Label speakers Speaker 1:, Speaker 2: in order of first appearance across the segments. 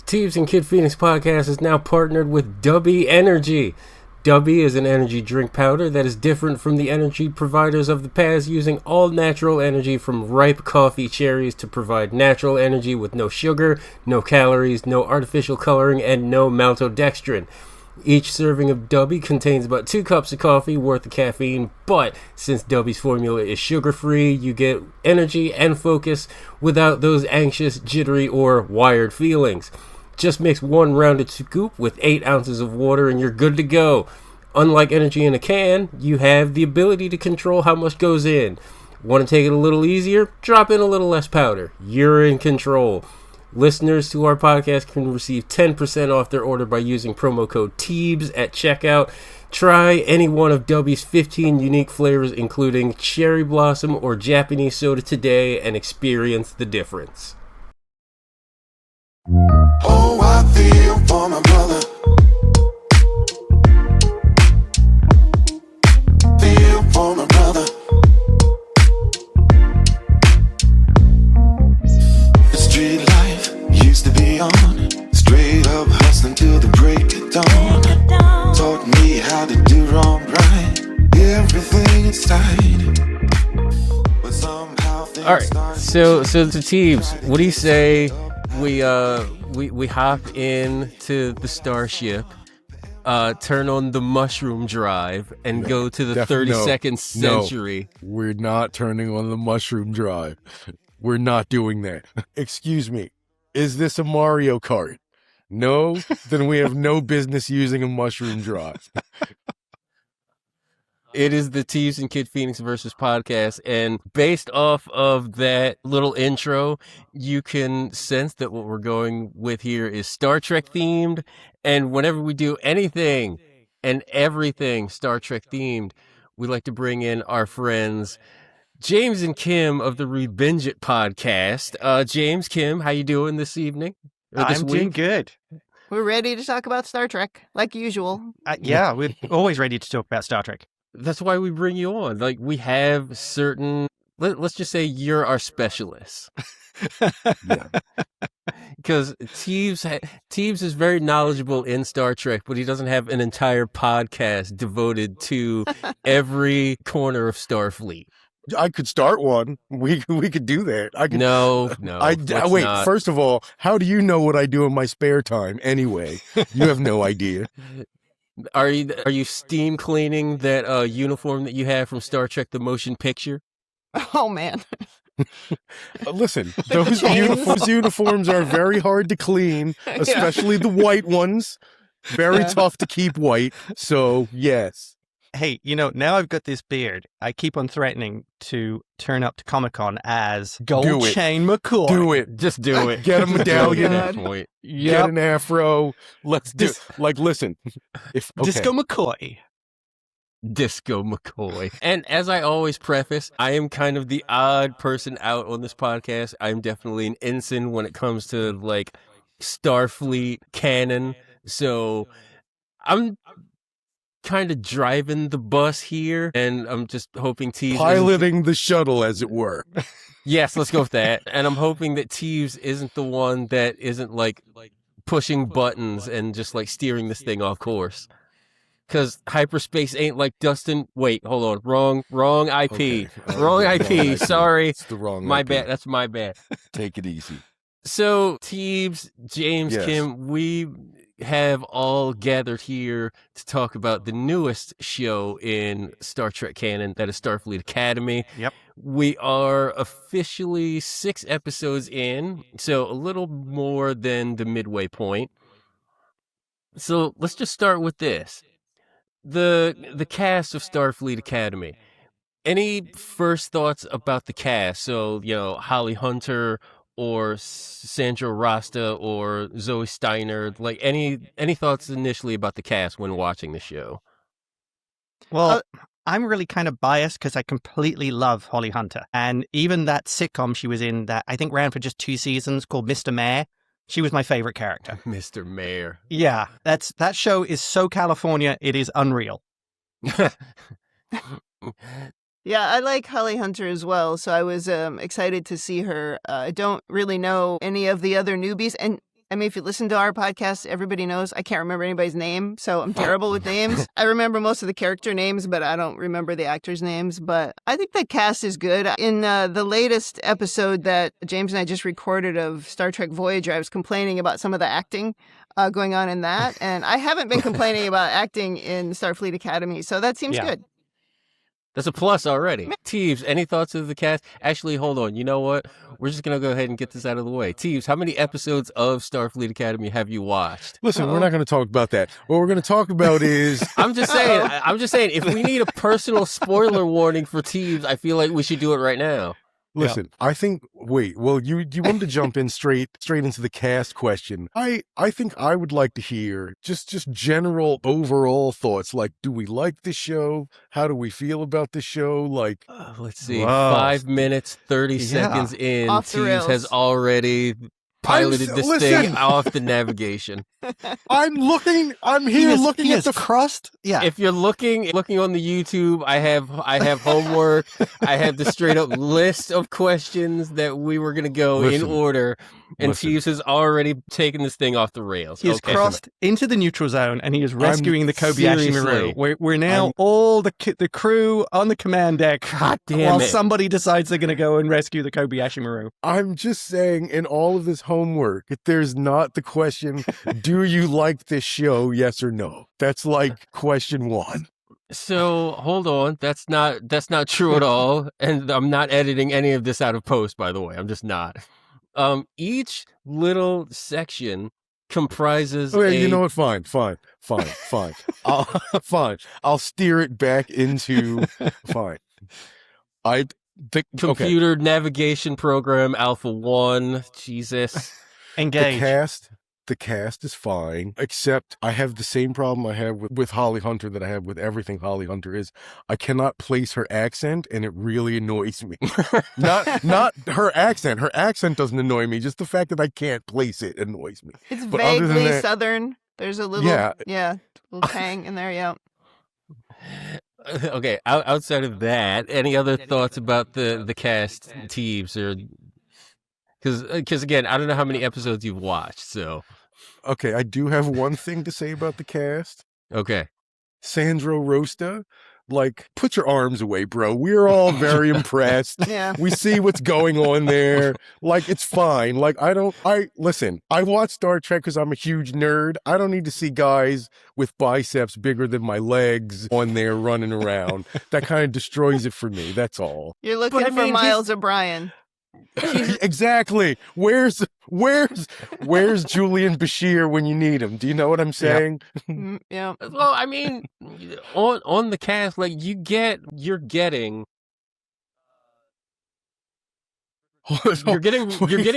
Speaker 1: Teves and Kid Phoenix podcast is now partnered with Dubby Energy. Dubby is an energy drink powder that is different from the energy providers of the past, using all natural energy from ripe coffee cherries to provide natural energy with no sugar, no calories, no artificial coloring, and no maltodextrin. Each serving of Dubby contains about 2 cups of coffee worth of caffeine, but since Dubby's formula is sugar-free, you get energy and focus without those anxious, jittery, or wired feelings. Just mix 1 rounded scoop with 8 ounces of water and you're good to go. Unlike energy in a can, you have the ability to control how much goes in. Want to take it a little easier? Drop in a little less powder. You're in control. Listeners to our podcast can receive 10% off their order by using promo code TEEBS at checkout. Try any one of Dubby's 15 unique flavors, including cherry blossom or Japanese soda today, and experience the difference.
Speaker 2: Oh, I feel for my brother. Feel for my brother. The street life used to be on, straight up hustling till the break of dawn. Taught me how to do wrong right, everything inside. But somehow things
Speaker 1: All right, so to Teebs, what do you say we hop into the starship, turn on the mushroom drive, and go to the 32nd century?
Speaker 3: No, we're not turning on the mushroom drive. We're not doing that. Excuse me. Is this a Mario Kart? No? Then we have no business using a mushroom drive.
Speaker 1: It is the Teves and Kid Phoenix versus podcast, and based off of that little intro, you can sense that what we're going with here is Star Trek themed, and whenever we do anything and everything Star Trek themed, we like to bring in our friends James and Kim of the Rebinge It podcast. James, Kim, how you doing this evening?
Speaker 4: I'm doing good.
Speaker 5: We're ready to talk about Star Trek, like usual.
Speaker 4: Yeah, we're always ready to talk about Star Trek.
Speaker 1: That's why we bring you on. Like, we have certain, let's just say you're our specialist. Because Teebs is very knowledgeable in Star Trek, but he doesn't have an entire podcast devoted to every corner of Starfleet.
Speaker 3: I could start one. We could do that. I could.
Speaker 1: No.
Speaker 3: Wait.
Speaker 1: Not.
Speaker 3: First of all, how do you know what I do in my spare time? Anyway, you have no idea.
Speaker 1: Are you steam cleaning that uniform that you have from Star Trek: The Motion Picture?
Speaker 5: Oh man!
Speaker 3: Listen, those uniforms are very hard to clean, especially the white ones. Very tough to keep white. So yes.
Speaker 4: Hey, now I've got this beard. I keep on threatening to turn up to Comic-Con as Gold Chain McCoy.
Speaker 3: Do it.
Speaker 1: Just do it.
Speaker 3: Get a medallion.
Speaker 1: Point.
Speaker 3: Get an afro. Let's do. Listen.
Speaker 4: Disco McCoy.
Speaker 1: Disco McCoy. And as I always preface, I am kind of the odd person out on this podcast. I'm definitely an ensign when it comes to like Starfleet canon. So I'm kind of driving the bus here, and I'm just hoping Teebs
Speaker 3: piloting the shuttle, as it were.
Speaker 1: Yes, let's go with that. And I'm hoping that Teebs isn't the one that isn't like pushing buttons and just like steering this thing off course. Because hyperspace ain't like Dustin. Wait, hold on. Wrong IP.
Speaker 3: Okay.
Speaker 1: Wrong IP. Sorry.
Speaker 3: It's the wrong
Speaker 1: My
Speaker 3: IP.
Speaker 1: bad. That's my bad.
Speaker 3: Take it easy.
Speaker 1: So, Teebs, James,
Speaker 3: Yes.
Speaker 1: Kim, we have all gathered here to talk about the newest show in Star Trek canon, that is Starfleet Academy.
Speaker 4: Yep.
Speaker 1: We are officially 6 episodes in, so a little more than the midway point. So let's just start with this. The cast of Starfleet Academy. Any first thoughts about the cast? So, Holly Hunter or Sandra Rasta or Zoe Steiner, like any thoughts initially about the cast when watching the show?
Speaker 4: Well, I'm really kind of biased because I completely love Holly Hunter. And even that sitcom she was in that I think ran for just 2 seasons called Mr. Mayor, she was my favorite character.
Speaker 1: Mr. Mayor.
Speaker 4: Yeah, that show is so California, it is unreal.
Speaker 5: Yeah, I like Holly Hunter as well, so I was excited to see her. I don't really know any of the other newbies, and I mean, if you listen to our podcast, everybody knows I can't remember anybody's name, so I'm terrible with names. I remember most of the character names, but I don't remember the actors' names. But I think the cast is good. In the latest episode that James and I just recorded of Star Trek Voyager, I was complaining about some of the acting going on in that, and I haven't been complaining about acting in Starfleet Academy, so that seems good.
Speaker 1: That's a plus already. Teeves, any thoughts of the cast? Actually, hold on. You know what? We're just going to go ahead and get this out of the way. Teeves, how many episodes of Starfleet Academy have you watched?
Speaker 3: Listen, we're not going to talk about that. What we're going to talk about is...
Speaker 1: I'm just saying, if we need a personal spoiler warning for Teeves, I feel like we should do it right now.
Speaker 3: Listen, I think, you wanted to jump in straight into the cast question. I think I would like to hear just general overall thoughts. Like, do we like the show? How do we feel about the show? Like,
Speaker 1: let's see, 5 minutes, 30 seconds in,
Speaker 5: Off the
Speaker 1: Teeves
Speaker 5: rails.
Speaker 1: has already piloted this thing off the navigation.
Speaker 3: I'm here looking at the
Speaker 4: crust. Yeah.
Speaker 1: If you're looking on the YouTube, I have homework. I have the straight up list of questions that we were going to go in order. And Teeves has already taken this thing off the rails.
Speaker 4: He has crossed into the neutral zone and he is rescuing the Kobayashi Maru. We're now all the crew on the command deck.
Speaker 1: God damn it.
Speaker 4: Somebody decides they're going to go and rescue the Kobayashi Maru.
Speaker 3: I'm just saying, in all of this homework, if there's not the question, do you like this show, yes or no? That's like question 1.
Speaker 1: So hold on, that's not true at all, and I'm not editing any of this out of post, by the way. I'm just not. Each little section comprises.
Speaker 3: Okay, you know what? Fine. I'll steer it back into fine. The
Speaker 1: computer navigation program Alpha 1. Jesus.
Speaker 4: Engage.
Speaker 3: The cast is fine, except I have the same problem I have with Holly Hunter that I have with everything Holly Hunter is. I cannot place her accent, and it really annoys me. not her accent. Her accent doesn't annoy me. Just the fact that I can't place it annoys me.
Speaker 5: It's
Speaker 3: But other than
Speaker 5: vaguely
Speaker 3: that-
Speaker 5: Southern. There's a little, little tang in there, yeah.
Speaker 1: Okay, outside of that, any other thoughts about the cast, Teeves, or because again, I don't know how many episodes you've watched, so.
Speaker 3: Okay, I do have one thing to say about the cast.
Speaker 1: Okay.
Speaker 3: Sandro Rosta, like, put your arms away, bro. We're all very impressed.
Speaker 5: Yeah.
Speaker 3: We see what's going on there. Like, it's fine. Like, listen, I watch Star Trek because I'm a huge nerd. I don't need to see guys with biceps bigger than my legs on there running around. That kind of destroys it for me. That's all.
Speaker 5: You're looking for Miles O'Brien.
Speaker 3: Exactly. Where's Julian Bashir when you need him? Do you know what I'm saying?
Speaker 5: Yeah.
Speaker 1: Well, I mean, on the cast, like you're getting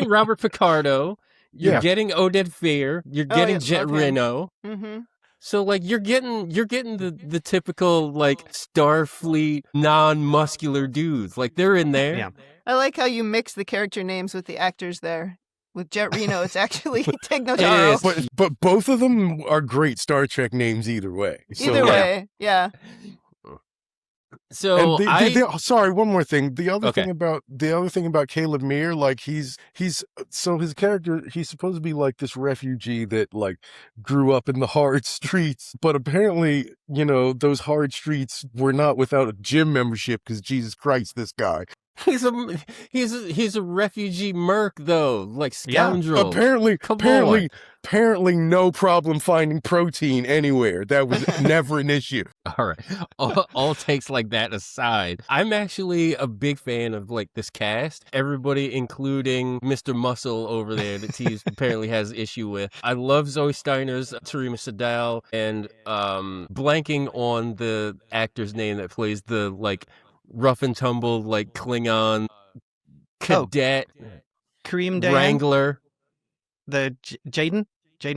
Speaker 1: Robert Picardo, you're getting Oded Fehr, you're getting Jet Reno.
Speaker 5: Mm-hmm.
Speaker 1: So like you're getting the typical like Starfleet non-muscular dudes. Like they're in there.
Speaker 4: Yeah.
Speaker 5: I like how you mix the character names with the actors there. With Jet Reno, it's actually Tegnotaro.
Speaker 3: But both of them are great Star Trek names either way. So,
Speaker 5: Either way, yeah.
Speaker 1: So
Speaker 3: sorry, one more thing. The other thing about Caleb Meir, like his character, he's supposed to be like this refugee that like grew up in the hard streets, but apparently, those hard streets were not without a gym membership because Jesus Christ, this guy.
Speaker 1: He's a refugee merc though, like scoundrel.
Speaker 3: Yeah. Apparently no problem finding protein anywhere. That was never an issue.
Speaker 1: All right. All takes like that aside, I'm actually a big fan of like this cast. Everybody, including Mr. Muscle over there that Teeves apparently has issue with. I love Zoe Steiner's Tarima Sadal, and blanking on the actor's name that plays the like rough and tumble like Klingon cadet
Speaker 4: Kareem Dayan?
Speaker 1: Wrangler.
Speaker 4: The Jaden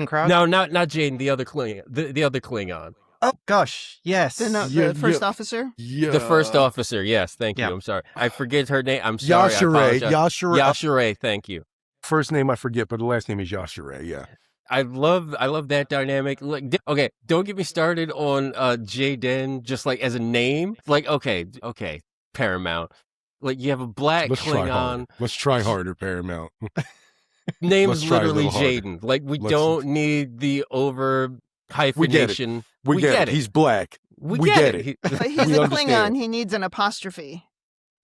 Speaker 4: Crowd?
Speaker 1: No, not Jaden. The other Klingon. The other Klingon.
Speaker 4: Oh gosh, yes.
Speaker 5: The first officer.
Speaker 3: Yeah.
Speaker 1: The first officer. Yes, thank you.
Speaker 4: Yeah.
Speaker 1: I'm sorry. I forget her name. I'm sorry. Yashere. Thank you.
Speaker 3: First name I forget, but the last name is Yashere. Yeah.
Speaker 1: I love that dynamic. Like, okay, don't get me started on Jaden just like as a name. Like, okay, Paramount. Like you have a black Klingon.
Speaker 3: Let's try harder, Paramount.
Speaker 1: name
Speaker 3: Let's
Speaker 1: is
Speaker 3: try a
Speaker 1: literally
Speaker 3: little harder.
Speaker 1: Jaden. Like, we
Speaker 3: Let's-
Speaker 1: don't need the over hyphenation.
Speaker 3: We get it. He's black.
Speaker 1: We
Speaker 3: we
Speaker 1: get
Speaker 3: get
Speaker 1: it.
Speaker 5: But he's
Speaker 3: We
Speaker 5: a
Speaker 3: understand.
Speaker 5: Klingon. He needs an apostrophe.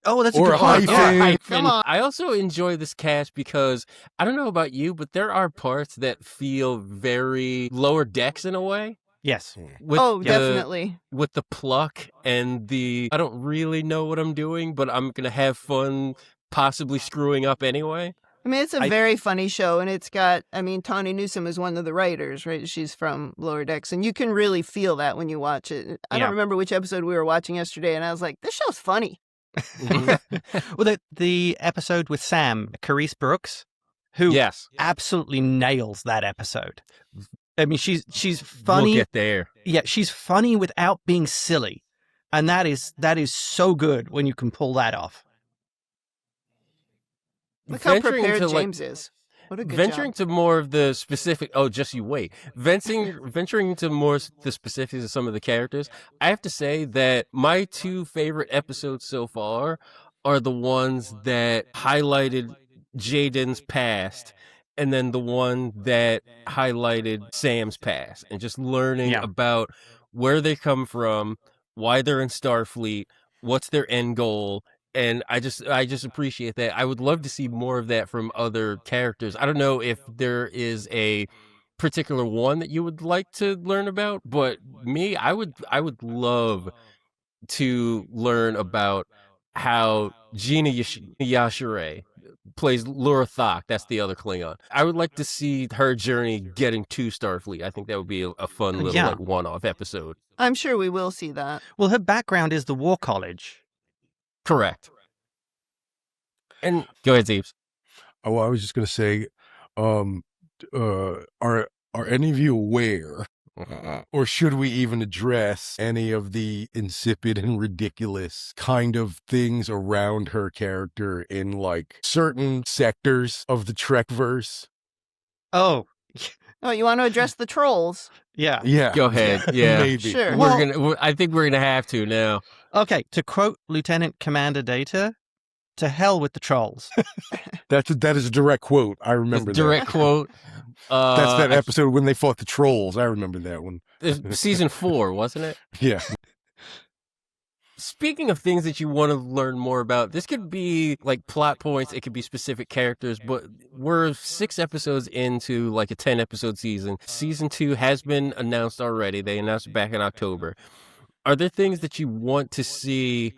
Speaker 4: Oh, that's a
Speaker 3: Or
Speaker 4: good
Speaker 3: a
Speaker 4: point.
Speaker 3: hyphen.
Speaker 4: Yeah.
Speaker 5: Come on.
Speaker 1: I also enjoy this cast because I don't know about you, but there are parts that feel very lower decks in a way.
Speaker 4: Yes.
Speaker 1: With
Speaker 5: Oh,
Speaker 1: the-
Speaker 5: definitely.
Speaker 1: With the pluck and the I don't really know what I'm doing, but I'm gonna have fun possibly screwing up anyway.
Speaker 5: I mean, it's a very funny show, and it's got, I mean, Tawny Newsome is one of the writers, right? She's from Lower Decks, and you can really feel that when you watch it. I
Speaker 4: Yeah.
Speaker 5: don't remember which episode we were watching yesterday, and I was like, this show's funny.
Speaker 4: Well, the episode with Sam, Carice Brooks, who
Speaker 1: Yes.
Speaker 4: absolutely nails that episode. I mean, she's funny.
Speaker 1: We'll get there.
Speaker 4: Yeah, she's funny without being silly, and that is so good when you can pull that off.
Speaker 5: Look how
Speaker 1: Venturing
Speaker 5: prepared
Speaker 1: to, like,
Speaker 5: James is. What a good
Speaker 1: venturing
Speaker 5: job.
Speaker 1: to more of the specific just you wait venturing into more the specifics of some of the characters, I have to say that my two favorite episodes so far are the ones that highlighted Jaden's past and then the one that highlighted Sam's past and just learning
Speaker 4: Yeah.
Speaker 1: about where they come from, why they're in Starfleet, what's their end goal. And I just appreciate that. I would love to see more of that from other characters. I don't know if there is a particular one that you would like to learn about, but me, I would love to learn about how Gina Yashere plays Laura Thok. That's the other Klingon. I would like to see her journey getting to Starfleet. I think that would be a fun little
Speaker 4: Yeah.
Speaker 1: like one-off episode.
Speaker 5: I'm sure we will see that.
Speaker 4: Well, her background is the War College.
Speaker 1: Correct. And go ahead, Zeebs.
Speaker 3: Oh, well, I was just going to say, are any of you aware, or should we even address any of the insipid and ridiculous kind of things around her character in like certain sectors of the Trekverse?
Speaker 4: Oh,
Speaker 5: Oh, you want to address the trolls?
Speaker 4: yeah.
Speaker 3: Yeah.
Speaker 1: Go ahead. Yeah.
Speaker 3: Maybe.
Speaker 5: Sure.
Speaker 1: I think we're gonna have to now.
Speaker 4: Okay, to quote Lieutenant Commander Data, to hell with the trolls.
Speaker 3: That is a direct quote. I remember
Speaker 1: Direct quote.
Speaker 3: That's that episode when they fought the trolls. I remember that one.
Speaker 1: Season 4, wasn't it?
Speaker 3: Yeah.
Speaker 1: Speaking of things that you want to learn more about, this could be like plot points, it could be specific characters, but we're 6 episodes into like a 10-episode season. Season 2 has been announced already. They announced it back in October. Are there things that you want to see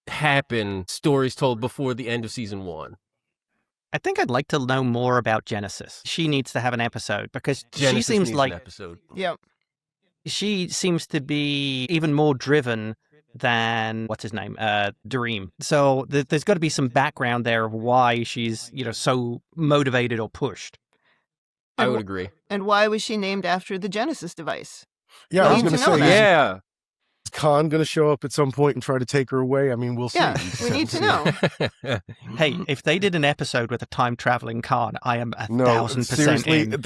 Speaker 1: happen, stories told before the end of season 1?
Speaker 4: I think I'd like to know more about Genesis. She needs to have an episode because
Speaker 1: Genesis
Speaker 4: she seems
Speaker 1: needs
Speaker 4: like
Speaker 1: an episode.
Speaker 5: Yep.
Speaker 4: she seems to be even more driven than what's his name, Dareem. So there's got to be some background there of why she's so motivated or pushed.
Speaker 1: I would agree.
Speaker 5: And why was she named after the Genesis device?
Speaker 3: Yeah, I was
Speaker 5: We
Speaker 3: going
Speaker 5: need
Speaker 3: to
Speaker 5: to know
Speaker 3: say,
Speaker 5: that.
Speaker 1: Yeah.
Speaker 3: is Khan going to show up at some point and try to take her away? I mean, we'll see.
Speaker 5: Yeah, we need to know.
Speaker 4: Hey, if they did an episode with a time traveling Khan, I am
Speaker 3: No,
Speaker 4: 1,000%
Speaker 3: seriously,
Speaker 4: in.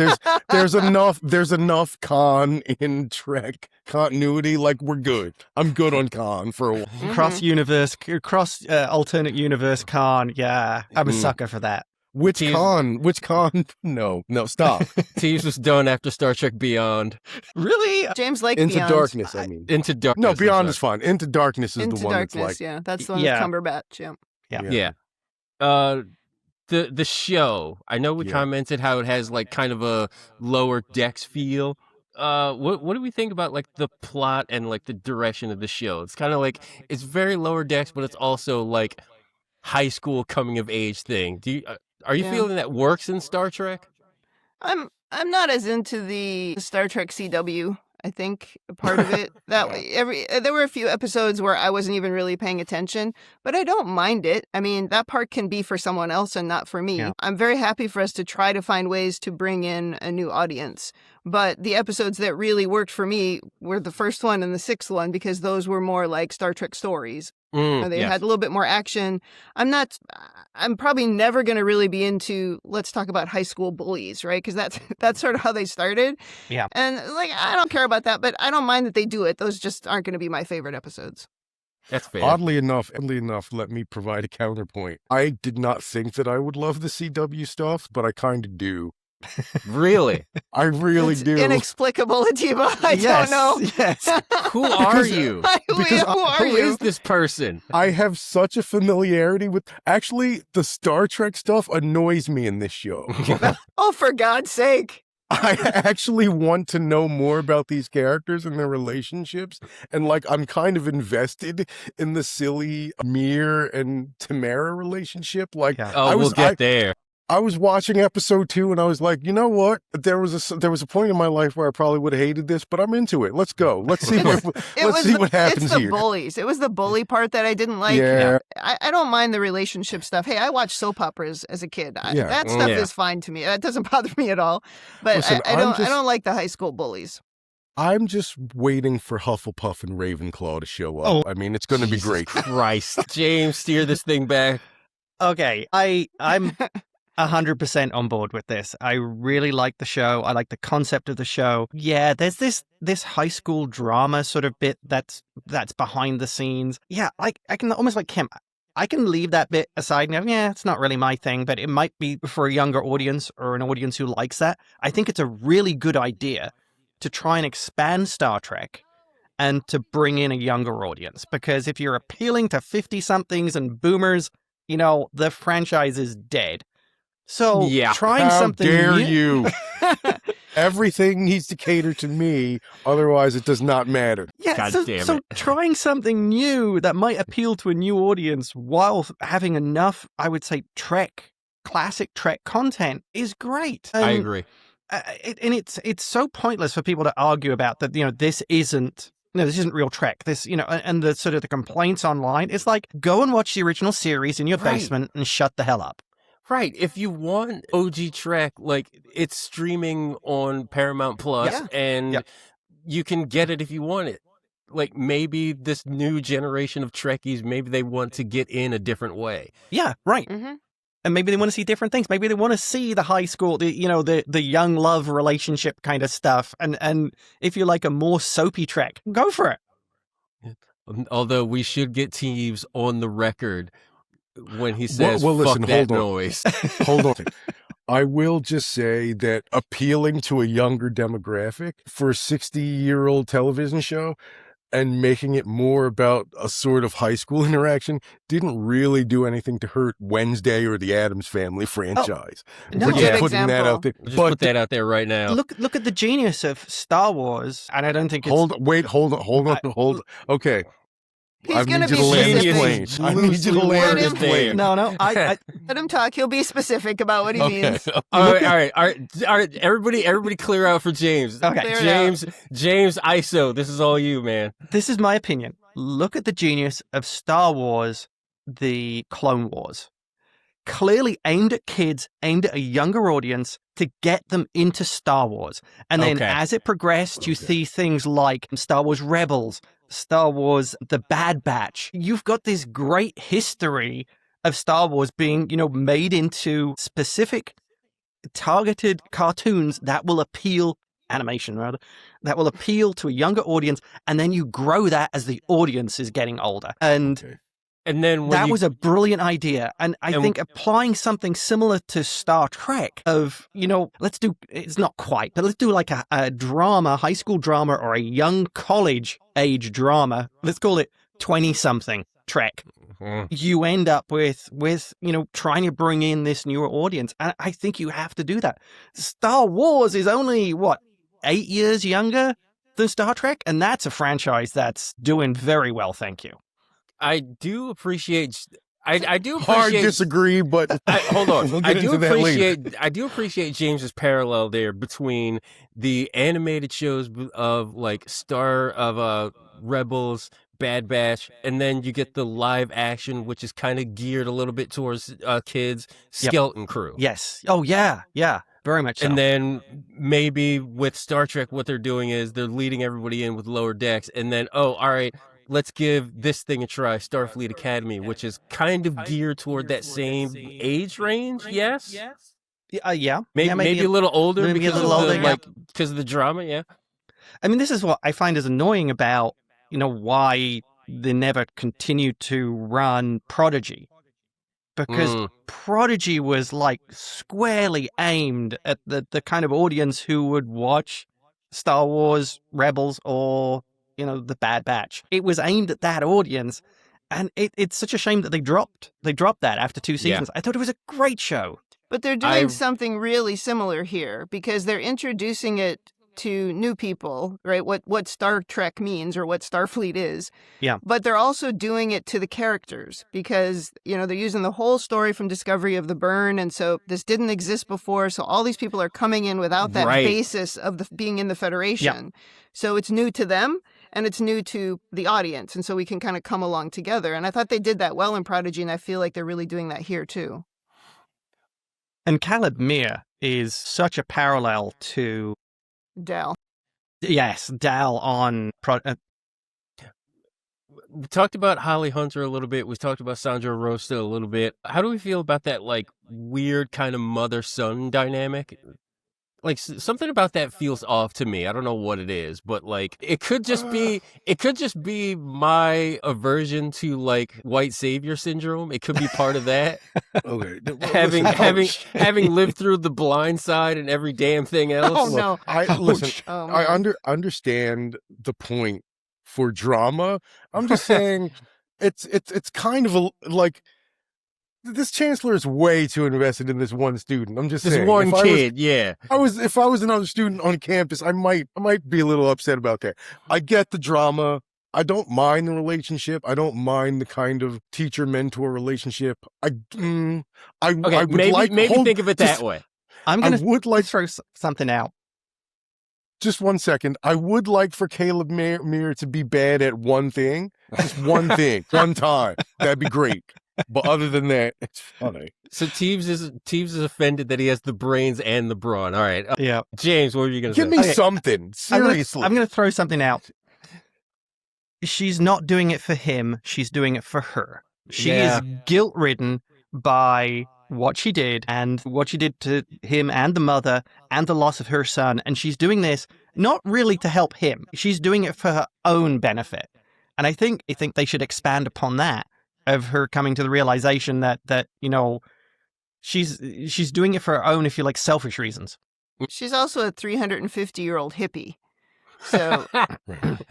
Speaker 3: there's enough Khan in Trek continuity. Like, we're good. I'm good on Khan for a while.
Speaker 5: Mm-hmm.
Speaker 4: Cross alternate universe Khan. Yeah, I'm a
Speaker 3: Mm.
Speaker 4: sucker for that.
Speaker 3: Which
Speaker 1: Tease-
Speaker 3: Khan? Which Khan? No, stop.
Speaker 1: Tease was done after Star Trek Beyond.
Speaker 4: Really?
Speaker 5: James liked
Speaker 3: Into
Speaker 5: Beyond.
Speaker 3: Darkness, I mean.
Speaker 1: Into Darkness.
Speaker 3: No,
Speaker 1: I'm
Speaker 3: Beyond
Speaker 1: sorry.
Speaker 3: is fine. Into Darkness is
Speaker 5: Into
Speaker 3: the one
Speaker 5: Darkness,
Speaker 3: that's like,
Speaker 5: yeah. That's the one
Speaker 4: Yeah.
Speaker 5: with Cumberbatch, yeah.
Speaker 1: Yeah. The show. I know we
Speaker 3: Yeah.
Speaker 1: commented how it has like kind of a lower decks feel. What do we think about like the plot and like the direction of the show? It's kind of like it's very lower decks, but it's also like high school coming of age thing. Are you
Speaker 5: Yeah.
Speaker 1: feeling that works in Star Trek?
Speaker 5: I'm not as into the Star Trek CW. I think part of it that way. There were a few episodes where I wasn't even really paying attention, but I don't mind it. I mean, that part can be for someone else and not for me.
Speaker 4: Yeah.
Speaker 5: I'm very happy for us to try to find ways to bring in a new audience. But the episodes that really worked for me were the first one and the 6th one because those were more like Star Trek stories. They
Speaker 1: Yes.
Speaker 5: had a little bit more action. I'm probably never going to really be into, let's talk about high school bullies, right? Because that's sort of how they started.
Speaker 4: Yeah.
Speaker 5: And like, I don't care about that, but I don't mind that they do it. Those just aren't going to be my favorite episodes.
Speaker 1: That's fair.
Speaker 3: Oddly enough, let me provide a counterpoint. I did not think that I would love the CW stuff, but I kind of do.
Speaker 1: Really?
Speaker 3: I really
Speaker 5: It's
Speaker 3: do.
Speaker 5: inexplicable, Atiba. I
Speaker 4: Yes,
Speaker 5: don't know.
Speaker 4: Yes.
Speaker 1: Who are you?
Speaker 3: Because
Speaker 5: Who are
Speaker 1: Who
Speaker 5: you?
Speaker 1: is this person?
Speaker 3: I have such a familiarity with. Actually, the Star Trek stuff annoys me in this show.
Speaker 5: Oh, for God's sake.
Speaker 3: I actually want to know more about these characters and their relationships. And like, I'm kind of invested in the silly Mir and Tamara relationship. Like,
Speaker 4: Yeah.
Speaker 1: Oh, we'll get there.
Speaker 3: I was watching episode 2 and I was like, you know what? There was a point in my life where I probably would have hated this, but I'm into it. Let's go. Let's see what happens
Speaker 5: it's the
Speaker 3: here.
Speaker 5: bullies. It was the bully part that I didn't like.
Speaker 3: Yeah.
Speaker 5: I don't mind the relationship stuff. Hey, I watched soap operas as a kid.
Speaker 3: Yeah.
Speaker 5: That stuff
Speaker 1: Yeah.
Speaker 5: is fine to me. That doesn't bother me at all. But
Speaker 3: Listen,
Speaker 5: I don't like the high school bullies.
Speaker 3: I'm just waiting for Hufflepuff and Ravenclaw to show up.
Speaker 4: Oh,
Speaker 3: I mean, it's going to be
Speaker 1: Jesus
Speaker 3: great.
Speaker 1: Christ. James, steer this thing back.
Speaker 4: Okay, I'm 100% on board with this. I really like the show. I like the concept of the show. Yeah, there's this high school drama sort of bit that's behind the scenes. Yeah, I can almost like Kim. I can leave that bit aside and go, yeah, it's not really my thing, but it might be for a younger audience or an audience who likes that. I think it's a really good idea to try and expand Star Trek and to bring in a younger audience, because if you're appealing to 50-somethings and boomers, the franchise is dead. So
Speaker 1: Yeah.
Speaker 4: trying
Speaker 3: How
Speaker 4: something
Speaker 3: dare
Speaker 4: new.
Speaker 3: you? Everything needs to cater to me, otherwise it does not matter.
Speaker 4: Yeah,
Speaker 1: God
Speaker 4: so,
Speaker 1: damn
Speaker 4: so
Speaker 1: it.
Speaker 4: trying something new that might appeal to a new audience while having enough, I would say, classic Trek content is great.
Speaker 1: I agree.
Speaker 4: And it's so pointless for people to argue about that. This isn't real Trek. This, and the sort of the complaints online. It's like, go and watch the original series in your
Speaker 1: Right.
Speaker 4: basement and shut the hell up.
Speaker 1: Right. If you want OG Trek, like, it's streaming on Paramount Plus,
Speaker 5: Yeah.
Speaker 1: and
Speaker 4: Yep.
Speaker 1: you can get it if you want it. Like, maybe this new generation of Trekkies, maybe they want to get in a different way.
Speaker 4: Yeah, right.
Speaker 5: Mm-hmm.
Speaker 4: And maybe they want to see different things. Maybe they want to see the high school, the young love relationship kind of stuff. And if you like a more soapy Trek, go for it.
Speaker 1: Although we should get Teeves on the record when he says,
Speaker 3: well,
Speaker 1: fuck
Speaker 3: listen,
Speaker 1: that
Speaker 3: hold on.
Speaker 1: noise.
Speaker 3: Hold on. I will just say that appealing to a younger demographic for a 60-year-old television show and making it more about a sort of high school interaction didn't really do anything to hurt Wednesday or the Addams Family franchise.
Speaker 4: No.
Speaker 3: We're
Speaker 5: Good
Speaker 3: just putting that
Speaker 5: example.
Speaker 3: out there.
Speaker 1: We'll just
Speaker 3: But
Speaker 1: put that out there right now.
Speaker 4: Look at the genius of Star Wars. And I don't think it's...
Speaker 3: hold on. Okay.
Speaker 5: He's
Speaker 3: I
Speaker 5: gonna
Speaker 3: need you
Speaker 5: be
Speaker 3: to land this
Speaker 5: specific.
Speaker 3: plane. I need you to land this
Speaker 5: Let him-
Speaker 3: plane.
Speaker 4: No, I
Speaker 5: Let him talk. He'll be specific about what he
Speaker 3: Okay.
Speaker 5: means.
Speaker 1: All right. Everybody clear out for James.
Speaker 4: Okay.
Speaker 5: Clear it
Speaker 1: James ISO, this is all you, man.
Speaker 4: this is my opinion. Look at the genius of Star Wars, the Clone Wars. Clearly aimed at kids, aimed at a younger audience to get them into Star Wars. And then
Speaker 1: Okay.
Speaker 4: as it progressed, you see things like Star Wars Rebels, Star Wars The Bad Batch. You've got this great history of Star Wars being, made into specific targeted cartoons that will appeal, animation rather, that will appeal to a younger audience, and then you grow that as the audience is getting older. And
Speaker 3: Okay.
Speaker 1: And then when
Speaker 4: that
Speaker 1: you,
Speaker 4: was a brilliant idea. And I
Speaker 1: And-
Speaker 4: think applying something similar to Star Trek of, let's do, it's not quite, but let's do like a drama, high school drama, or a young college age drama. Let's call it 20-something Trek.
Speaker 1: Mhm.
Speaker 4: You end up with trying to bring in this newer audience. And I think you have to do that. Star Wars is only, 8 years younger than Star Trek? And that's a franchise that's doing very well, thank you.
Speaker 1: I do appreciate. I do
Speaker 3: Hard
Speaker 1: appreciate.
Speaker 3: disagree, but
Speaker 1: Hold on.
Speaker 3: We'll
Speaker 1: I
Speaker 3: get
Speaker 1: do
Speaker 3: into that later.
Speaker 1: appreciate James's parallel there between the animated shows of like Rebels, Bad Batch, and then you get the live action, which is kind of geared a little bit towards kids, Skeleton Crew.
Speaker 4: Yes. Oh, yeah. Yeah. Very much so.
Speaker 1: And then maybe with Star Trek, what they're doing is they're leading everybody in with Lower Decks, and then all right, let's give this thing a try, Starfleet Academy, which is kind of geared toward that same age range. Yes,
Speaker 4: yeah.
Speaker 1: maybe a little older,
Speaker 4: maybe a
Speaker 1: because
Speaker 4: little
Speaker 1: of the,
Speaker 4: older, yeah.
Speaker 1: because of the drama. Yeah,
Speaker 4: I mean, this is what I find is annoying about, why they never continued to run Prodigy. Because Prodigy was like squarely aimed at the kind of audience who would watch Star Wars Rebels or, The Bad Batch. It was aimed at that audience. And it's such a shame that they dropped that after 2 seasons. I thought it was a great show.
Speaker 5: But they're doing something really similar here because they're introducing it to new people, right? What Star Trek means or what Starfleet is.
Speaker 4: Yeah.
Speaker 5: But they're also doing it to the characters because, they're using the whole story from Discovery of the Burn. And so this didn't exist before. So all these people are coming in without that basis of being in the Federation. Yeah. So it's new to them and it's new to the audience. And so we can kind of come along together. And I thought they did that well in Prodigy. And I feel like they're really doing that here too.
Speaker 4: And Caleb Meir is such a parallel to
Speaker 5: Dal.
Speaker 4: Yes, Dal on...
Speaker 1: We talked about Holly Hunter a little bit. We talked about Sandra Rosta a little bit. How do we feel about that, weird kind of mother-son dynamic? Something about that feels off to me. I don't know what it is, but it could just be my aversion to white savior syndrome. It could be part of that.
Speaker 3: Okay.
Speaker 1: having lived through The Blind Side and every damn thing else.
Speaker 5: Oh no.
Speaker 3: I understand the point for drama. I'm just saying it's kind of this chancellor is way too invested in this one student. I'm just saying.
Speaker 1: This one kid, yeah.
Speaker 3: If I was another student on campus, I might be a little upset about that. I get the drama. I don't mind the relationship. I don't mind the kind of teacher-mentor relationship. Maybe
Speaker 1: think of it that way.
Speaker 4: I'm going to throw something out.
Speaker 3: Just 1 second. I would like for Caleb Meir to be bad at one thing. Just one thing. One time. That'd be great. But other than that, it's funny.
Speaker 1: So Teeves is offended that he has the brains and the brawn. All right.
Speaker 4: Yeah.
Speaker 1: James, what were you going to say?
Speaker 3: Give me something. Seriously.
Speaker 4: I'm going to throw something out. She's not doing it for him. She's doing it for her. She is guilt-ridden by what she did and what she did to him and the mother and the loss of her son. And she's doing this not really to help him. She's doing it for her own benefit. And I think they should expand upon that. Of her coming to the realization that she's doing it for her own, if you like, selfish reasons.
Speaker 5: She's also a 350-year-old hippie. So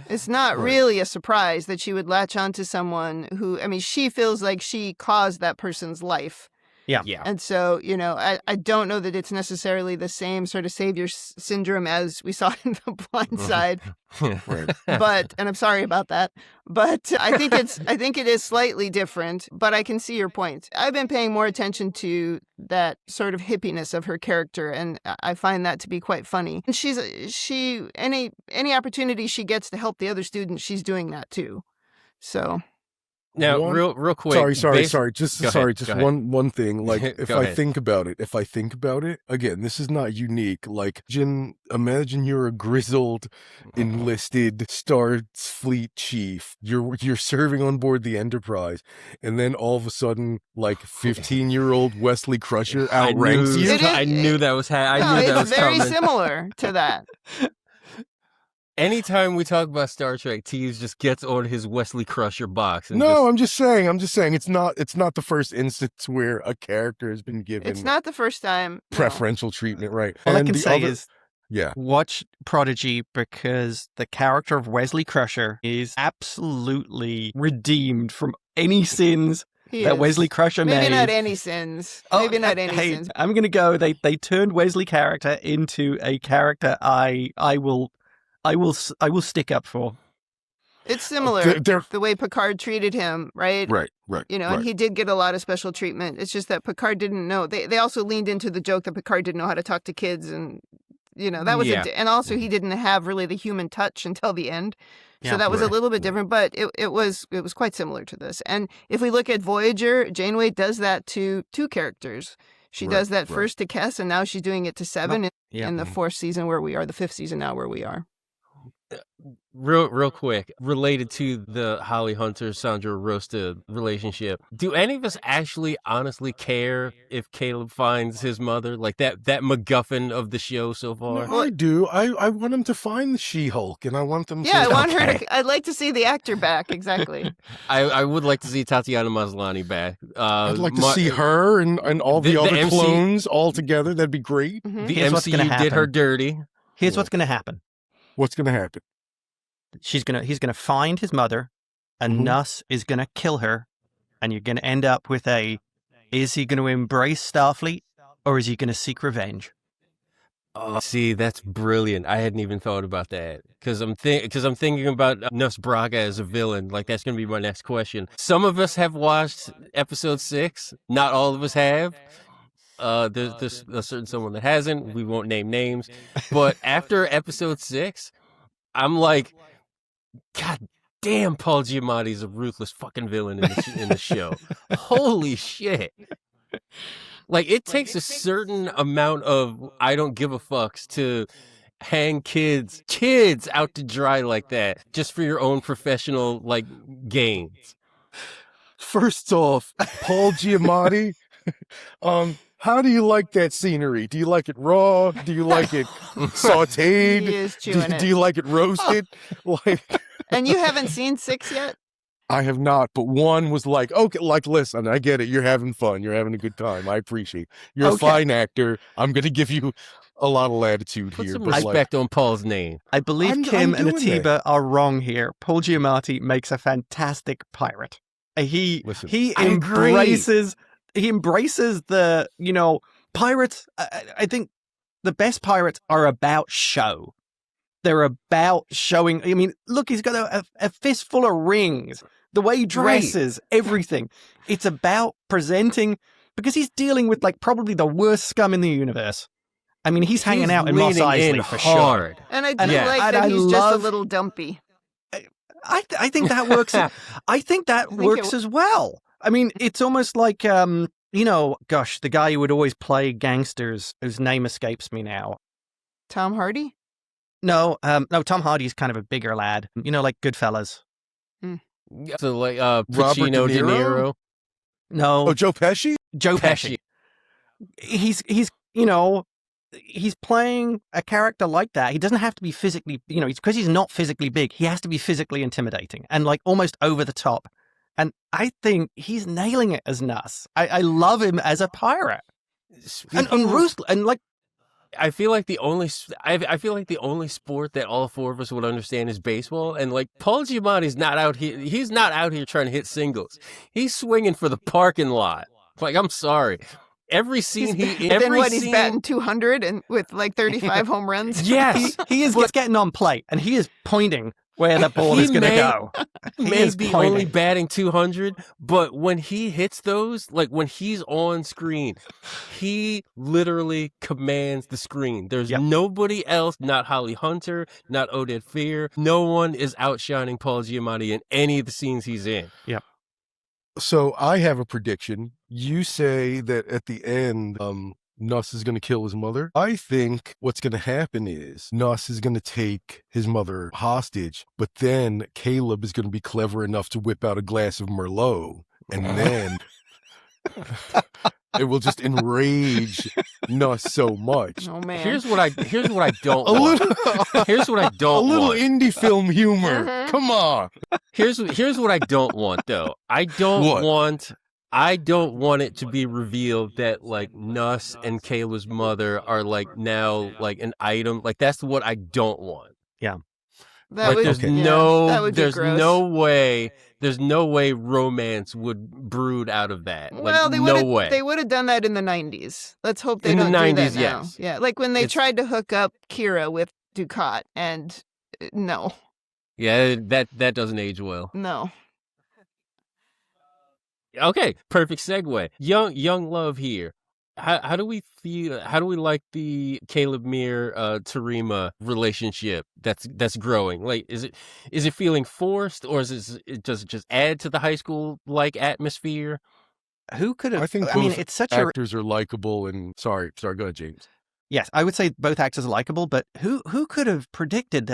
Speaker 5: it's not really a surprise that she would latch onto someone who, she feels like she caused that person's life.
Speaker 4: Yeah.
Speaker 5: And so, I don't know that it's necessarily the same sort of savior syndrome as we saw in The Blind Side. But, and I'm sorry about that, but I think it is slightly different, but I can see your point. I've been paying more attention to that sort of hippiness of her character, and I find that to be quite funny. And any opportunity she gets to help the other students, she's doing that too. So...
Speaker 1: Now, real quick.
Speaker 3: Sorry. Just one thing. If I think about it, again, this is not unique. Imagine you're a grizzled, enlisted Starfleet chief. You're serving on board the Enterprise, and then all of a sudden, 15-year-old Wesley Crusher outranks you.
Speaker 1: I knew that was coming.
Speaker 5: It's very similar to that.
Speaker 1: Anytime we talk about Star Trek, Teeves just gets on his Wesley Crusher box.
Speaker 3: I'm just saying it's not the first instance where a character has been given.
Speaker 5: It's not the first time.
Speaker 3: Preferential treatment, right?
Speaker 4: All I can say is, watch Prodigy because the character of Wesley Crusher is absolutely redeemed from any sins that Wesley Crusher made.
Speaker 5: Maybe not any sins. Maybe not any sins.
Speaker 4: I'm going to go. They turned Wesley character into a character I will stick up for.
Speaker 5: It's similar, the way Picard treated him, right?
Speaker 3: Right.
Speaker 5: And he did get a lot of special treatment. It's just that Picard didn't know. They also leaned into the joke that Picard didn't know how to talk to kids, and that was and also he didn't have really the human touch until the end. So that was a little bit different, but it was quite similar to this. And if we look at Voyager, Janeway does that to two characters. She does that first to Kes, and now she's doing it to Seven in the fourth season where we are, the fifth season now where we are.
Speaker 1: Real quick, related to the Holly Hunter Sandra Rosta relationship, do any of us actually honestly care if Caleb finds his mother? Like that MacGuffin of the show so far?
Speaker 3: No, I do. I want him to find the She-Hulk, and I want them
Speaker 5: Yeah, I
Speaker 3: to...
Speaker 5: want her to. I'd like to see the actor back. Exactly.
Speaker 1: I would like to see Tatiana Maslany back.
Speaker 3: I'd like to see her and all the other clones all together. That'd be great.
Speaker 5: Mhm.
Speaker 1: The
Speaker 4: Here's what's gonna
Speaker 1: MCU did her
Speaker 4: happen.
Speaker 1: dirty.
Speaker 4: Here's what's going to happen.
Speaker 3: What's going to happen?
Speaker 4: He's gonna find his mother, and
Speaker 3: Mhm.
Speaker 4: Nuss is gonna kill her, and you're gonna end up with is he gonna embrace Starfleet or is he gonna seek revenge?
Speaker 1: Oh, see, that's brilliant. I hadn't even thought about that because I'm thinking about Nuss Braga as a villain. Like that's going to be my next question. Some of us have watched episode 6. Not all of us have. There's a certain someone that hasn't. We won't name names. But after episode 6, I'm like, God damn, Paul Giamatti's a ruthless fucking villain in the show. Holy shit. Like, it takes a certain amount of I don't give a fucks to hang kids out to dry like that just for your own professional, like, gains.
Speaker 3: First off, Paul Giamatti, how do you like that scenery? Do you like it raw? Do you like it sauteed?
Speaker 5: He is chewing
Speaker 3: Do you like it roasted? Like,
Speaker 5: And you haven't seen 6 yet?
Speaker 3: I have not, but 1 was like, okay, like, listen, I get it. You're having fun. You're having a good time. I appreciate it. You're a fine actor. I'm going to give you a lot of latitude
Speaker 1: Put
Speaker 3: here.
Speaker 1: some
Speaker 3: but
Speaker 1: respect on Paul's name.
Speaker 4: I believe
Speaker 3: I'm
Speaker 4: Kim and
Speaker 3: doing
Speaker 4: Atiba are wrong here. Paul Giamatti makes a fantastic pirate. He
Speaker 3: Listen,
Speaker 1: I agree.
Speaker 4: embraces the, pirates. I think the best pirates are about show. They're about showing. I mean, look, he's got a fistful of rings. The way he dresses, everything. It's about presenting, because he's dealing with like probably the worst scum in the universe. I mean, he's hanging out in Mos Eisley for
Speaker 1: hard.
Speaker 4: sure.
Speaker 5: And I do
Speaker 1: Yeah.
Speaker 5: like
Speaker 4: And
Speaker 5: that
Speaker 4: I
Speaker 5: he's just a
Speaker 4: love-
Speaker 5: little dumpy.
Speaker 4: I think that works. I think that works as well. I mean, it's almost like, the guy who would always play gangsters, whose name escapes me now.
Speaker 5: Tom Hardy?
Speaker 4: No, Tom Hardy's kind of a bigger lad. Like Goodfellas.
Speaker 1: So, like,
Speaker 3: Robert
Speaker 1: Pacino,
Speaker 3: De
Speaker 1: De
Speaker 3: Niro?
Speaker 1: Niro.
Speaker 4: No,
Speaker 3: Oh, Joe Pesci?
Speaker 4: Joe Pesci. He's he's playing a character like that. He doesn't have to be physically, because he's not physically big. He has to be physically intimidating and like almost over the top. And I think he's nailing it as Nuss. I love him as a pirate. And ruthless, and like,
Speaker 1: I feel like the only sport that all 4 of us would understand is baseball, and like Paul Giamatti's not out here. He's not out here trying to hit singles. He's swinging for the parking lot. Like, I'm sorry. Every scene he's
Speaker 5: batting 200 and with like 35 home runs.
Speaker 1: Yes,
Speaker 4: he is getting on plate, and he is pointing where the ball is going to go.
Speaker 1: Maybe only batting 200, but when he hits those, like when he's on screen, he literally commands the screen. There's nobody else, not Holly Hunter, not Oded Fehr. No one is outshining Paul Giamatti in any of the scenes he's in.
Speaker 4: Yep.
Speaker 3: So I have a prediction. You say that at the end, Nuss is going to kill his mother. I think what's going to happen is Nuss is going to take his mother hostage, but then Caleb is going to be clever enough to whip out a glass of Merlot, and then it will just enrage Nuss so much.
Speaker 5: Oh man.
Speaker 1: Here's what I don't
Speaker 3: A
Speaker 1: want.
Speaker 3: little,
Speaker 1: Here's what I don't
Speaker 3: a little
Speaker 1: want.
Speaker 3: indie film humor.
Speaker 5: Mhm.
Speaker 3: Come on.
Speaker 1: Here's what I don't want though. I don't want it to be revealed that like Nuss and Kayla's mother are like now like an item. Like that's what I don't want.
Speaker 5: That would,
Speaker 1: There's
Speaker 5: that would be
Speaker 1: there's
Speaker 5: gross.
Speaker 1: no way romance would brood out of that.
Speaker 5: Well,
Speaker 1: like,
Speaker 5: they would have done that in the 90s. Let's hope they
Speaker 1: In the
Speaker 5: don't do
Speaker 1: 90s,
Speaker 5: that now.
Speaker 1: yes.
Speaker 5: Yeah, like when they
Speaker 1: It's-
Speaker 5: tried to hook up Kira with Ducat, and no.
Speaker 1: Yeah, that doesn't age well.
Speaker 5: No.
Speaker 1: Okay, perfect segue. Young love here. How do we feel? How do we like the Caleb Mir Tarima relationship that's growing? Like, is it feeling forced, or does it just add to the high school like atmosphere?
Speaker 4: Who could have?
Speaker 3: I think
Speaker 4: mean,
Speaker 3: both
Speaker 4: it's such a.
Speaker 3: actors are likable and go ahead, James.
Speaker 4: Yes, I would say both actors are likable, but who could have predicted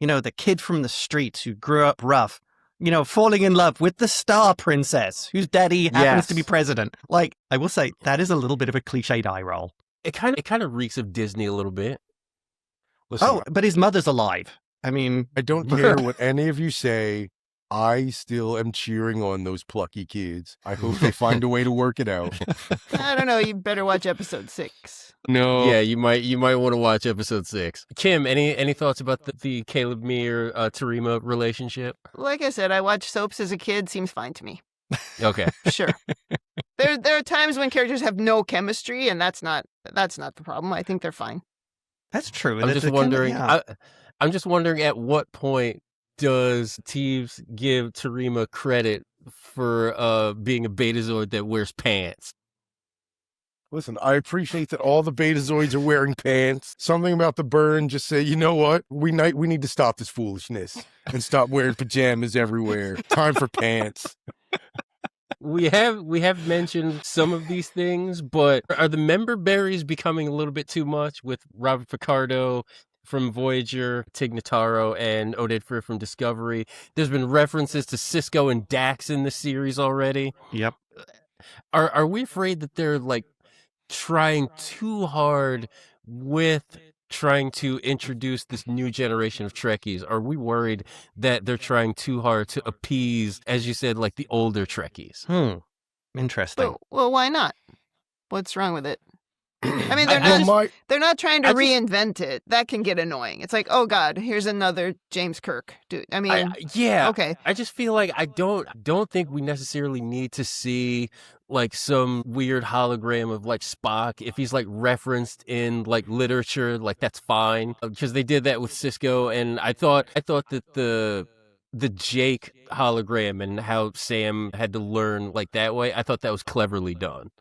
Speaker 4: the kid from the streets who grew up rough, falling in love with the star princess whose daddy happens to be president. Like, I will say, that is a little bit of a cliched eye roll.
Speaker 1: It kind of reeks of Disney a little bit.
Speaker 3: Listen,
Speaker 4: but his mother's alive. I mean,
Speaker 3: I don't care what any of you say. I still am cheering on those plucky kids. I hope they find a way to work it out.
Speaker 5: I don't know. You better watch episode 6.
Speaker 3: No.
Speaker 1: Yeah, you might want to watch episode 6. Kim, any thoughts about the Caleb Meir Tarima relationship?
Speaker 5: Like I said, I watched soaps as a kid. Seems fine to me.
Speaker 1: Okay,
Speaker 5: Sure. There are times when characters have no chemistry, and that's not the problem. I think they're fine.
Speaker 4: that's true.
Speaker 1: I'm just wondering.
Speaker 4: Yeah.
Speaker 1: I'm just wondering at what point does Teves give Tarima credit for being a Betazoid that wears pants?
Speaker 3: Listen, I appreciate that all the Betazoids are wearing pants. Something about the burn just say, you know what? We need to stop this foolishness and stop wearing pajamas everywhere. Time for pants.
Speaker 1: We have mentioned some of these things, but are the member berries becoming a little bit too much with Robert Picardo from Voyager, Tig Notaro, and Oded Fehr from Discovery? There's been references to Cisco and Dax in the series already.
Speaker 4: Yep.
Speaker 1: Are we afraid that they're like trying too hard with trying to introduce this new generation of Trekkies? Are we worried that they're trying too hard to appease, as you said, like the older Trekkies?
Speaker 4: Interesting.
Speaker 5: Well, why not? What's wrong with it? I mean, they're not trying to reinvent it. That can get annoying. It's like, oh God, here's another James Kirk dude. I mean, okay.
Speaker 1: I just feel like I don't think we necessarily need to see like some weird hologram of like Spock. If he's like referenced in like literature, like that's fine, because they did that with Cisco, and I thought that the Jake hologram and how Sam had to learn like that way, I thought that was cleverly done.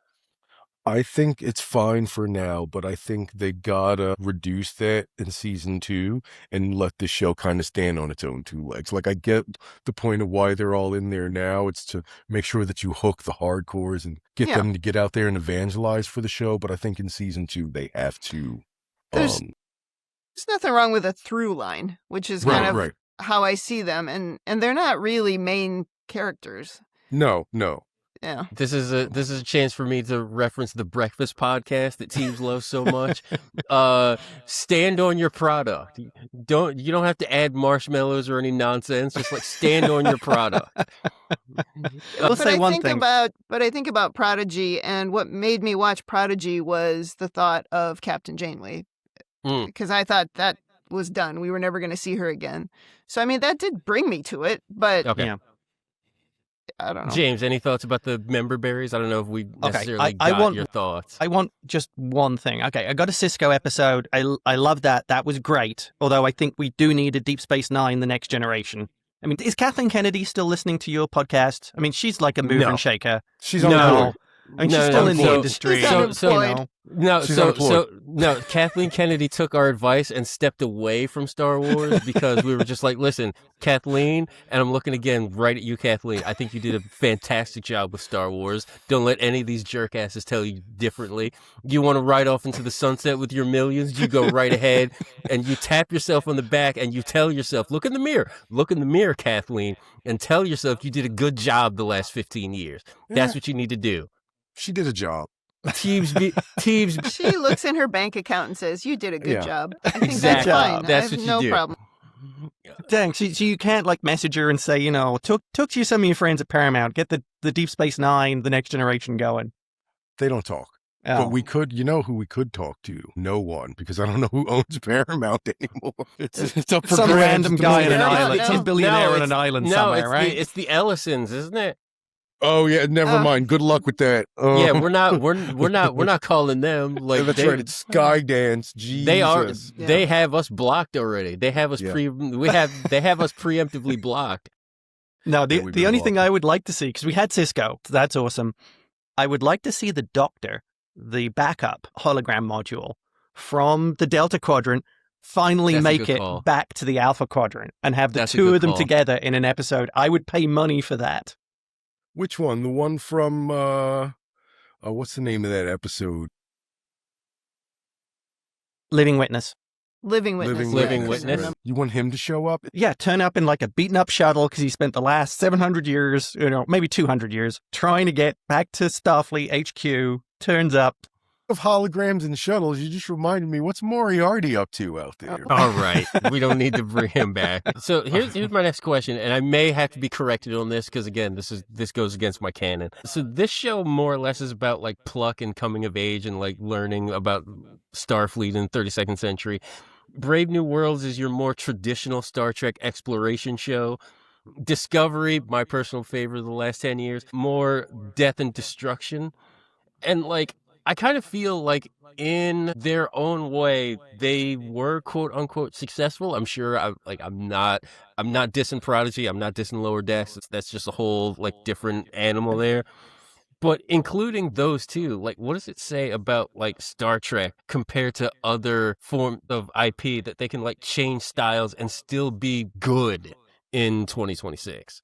Speaker 3: I think it's fine for now, but I think they gotta reduce that in season 2 and let the show kind of stand on its own 2 legs. Like, I get the point of why they're all in there now. It's to make sure that you hook the hardcores and get them to get out there and evangelize for the show. But I think in season 2, they have to.
Speaker 5: There's nothing wrong with a through line, which is kind of how I see them. And they're not really main characters.
Speaker 3: No.
Speaker 5: Yeah.
Speaker 1: This is a chance for me to reference the Breakfast podcast that Teves loves so much. Stand on your product. You don't have to add marshmallows or any nonsense. Just like stand on your product.
Speaker 4: I'll say one thing.
Speaker 5: But I think about Prodigy, and what made me watch Prodigy was the thought of Captain Janeway, because I thought that was done. We were never going to see her again. So I mean, that did bring me to it. But
Speaker 1: okay.
Speaker 5: I don't know.
Speaker 1: James, any thoughts about the member berries? I don't know if we necessarily got your thoughts.
Speaker 4: I want just one thing. Okay, I got a Cisco episode. I love that. That was great. Although I think we do need a Deep Space Nine, The Next Generation. I mean, is Kathleen Kennedy still listening to your podcast? I mean, she's like a mover and shaker.
Speaker 3: She's on board.
Speaker 4: I mean, she's still in the industry.
Speaker 1: Kathleen Kennedy took our advice and stepped away from Star Wars because we were just like, listen, Kathleen, and I'm looking again right at you, Kathleen. I think you did a fantastic job with Star Wars. Don't let any of these jerkasses tell you differently. You want to ride off into the sunset with your millions? You go right ahead and you tap yourself on the back and you tell yourself, look in the mirror, Kathleen, and tell yourself you did a good job the last 15 years. That's what you need to do.
Speaker 3: She did a job.
Speaker 1: Teves.
Speaker 5: She looks in her bank account and says, "You did a good job." I think
Speaker 1: Exactly.
Speaker 5: that's fine.
Speaker 1: That's
Speaker 5: I have
Speaker 1: what you
Speaker 5: no
Speaker 1: do.
Speaker 5: problem.
Speaker 4: Dang, so you can't like message her and say, talk to some of your friends at Paramount, get the Deep Space Nine, The Next Generation going.
Speaker 3: They don't talk.
Speaker 4: Oh.
Speaker 3: But we could, who we could talk to? No one, because I don't know who owns Paramount anymore. It's up for
Speaker 4: some
Speaker 3: grabs
Speaker 4: random
Speaker 3: at the
Speaker 4: guy on
Speaker 3: moment.
Speaker 4: an island. He's a billionaire on an island somewhere, right?
Speaker 1: It's the Ellisons, isn't it?
Speaker 3: Oh yeah, never mind. Good luck with that.
Speaker 1: Yeah, we're not calling them like
Speaker 3: that's right. It's Skydance. Jesus.
Speaker 1: They are. Yeah. They have us blocked already. They have us They have us preemptively blocked.
Speaker 4: No, the only thing I would like to see, because we had Cisco, so that's awesome. I would like to see the Doctor, the backup hologram module from the Delta Quadrant, finally make it back to the Alpha Quadrant and have the two of them together in an episode. I would pay money for that.
Speaker 3: Which one? The one from, what's the name of that episode?
Speaker 4: Living Witness.
Speaker 5: Living Witness.
Speaker 1: Living
Speaker 5: yeah,
Speaker 1: Witness.
Speaker 3: Right. You want him to show up?
Speaker 4: Yeah, turn up in like a beaten up shuttle because he spent the last 700 years, maybe 200 years, trying to get back to Starfleet HQ. Turns up.
Speaker 3: Of holograms and shuttles, you just reminded me, what's Moriarty up to out there?
Speaker 1: All right, we don't need to bring him back. So here's my next question, and I may have to be corrected on this because again, this goes against my canon. So this show more or less is about like pluck and coming of age and like learning about Starfleet in the 32nd century. Brave New Worlds is your more traditional Star Trek exploration show. Discovery, my personal favorite of the last 10 years, more death and destruction. And like, I kind of feel like in their own way, they were quote unquote successful. I'm sure I'm not dissing Prodigy. I'm not dissing Lower Decks. That's just a whole like different animal there. But including those two, like, what does it say about like Star Trek compared to other forms of IP that they can like change styles and still be good in 2026?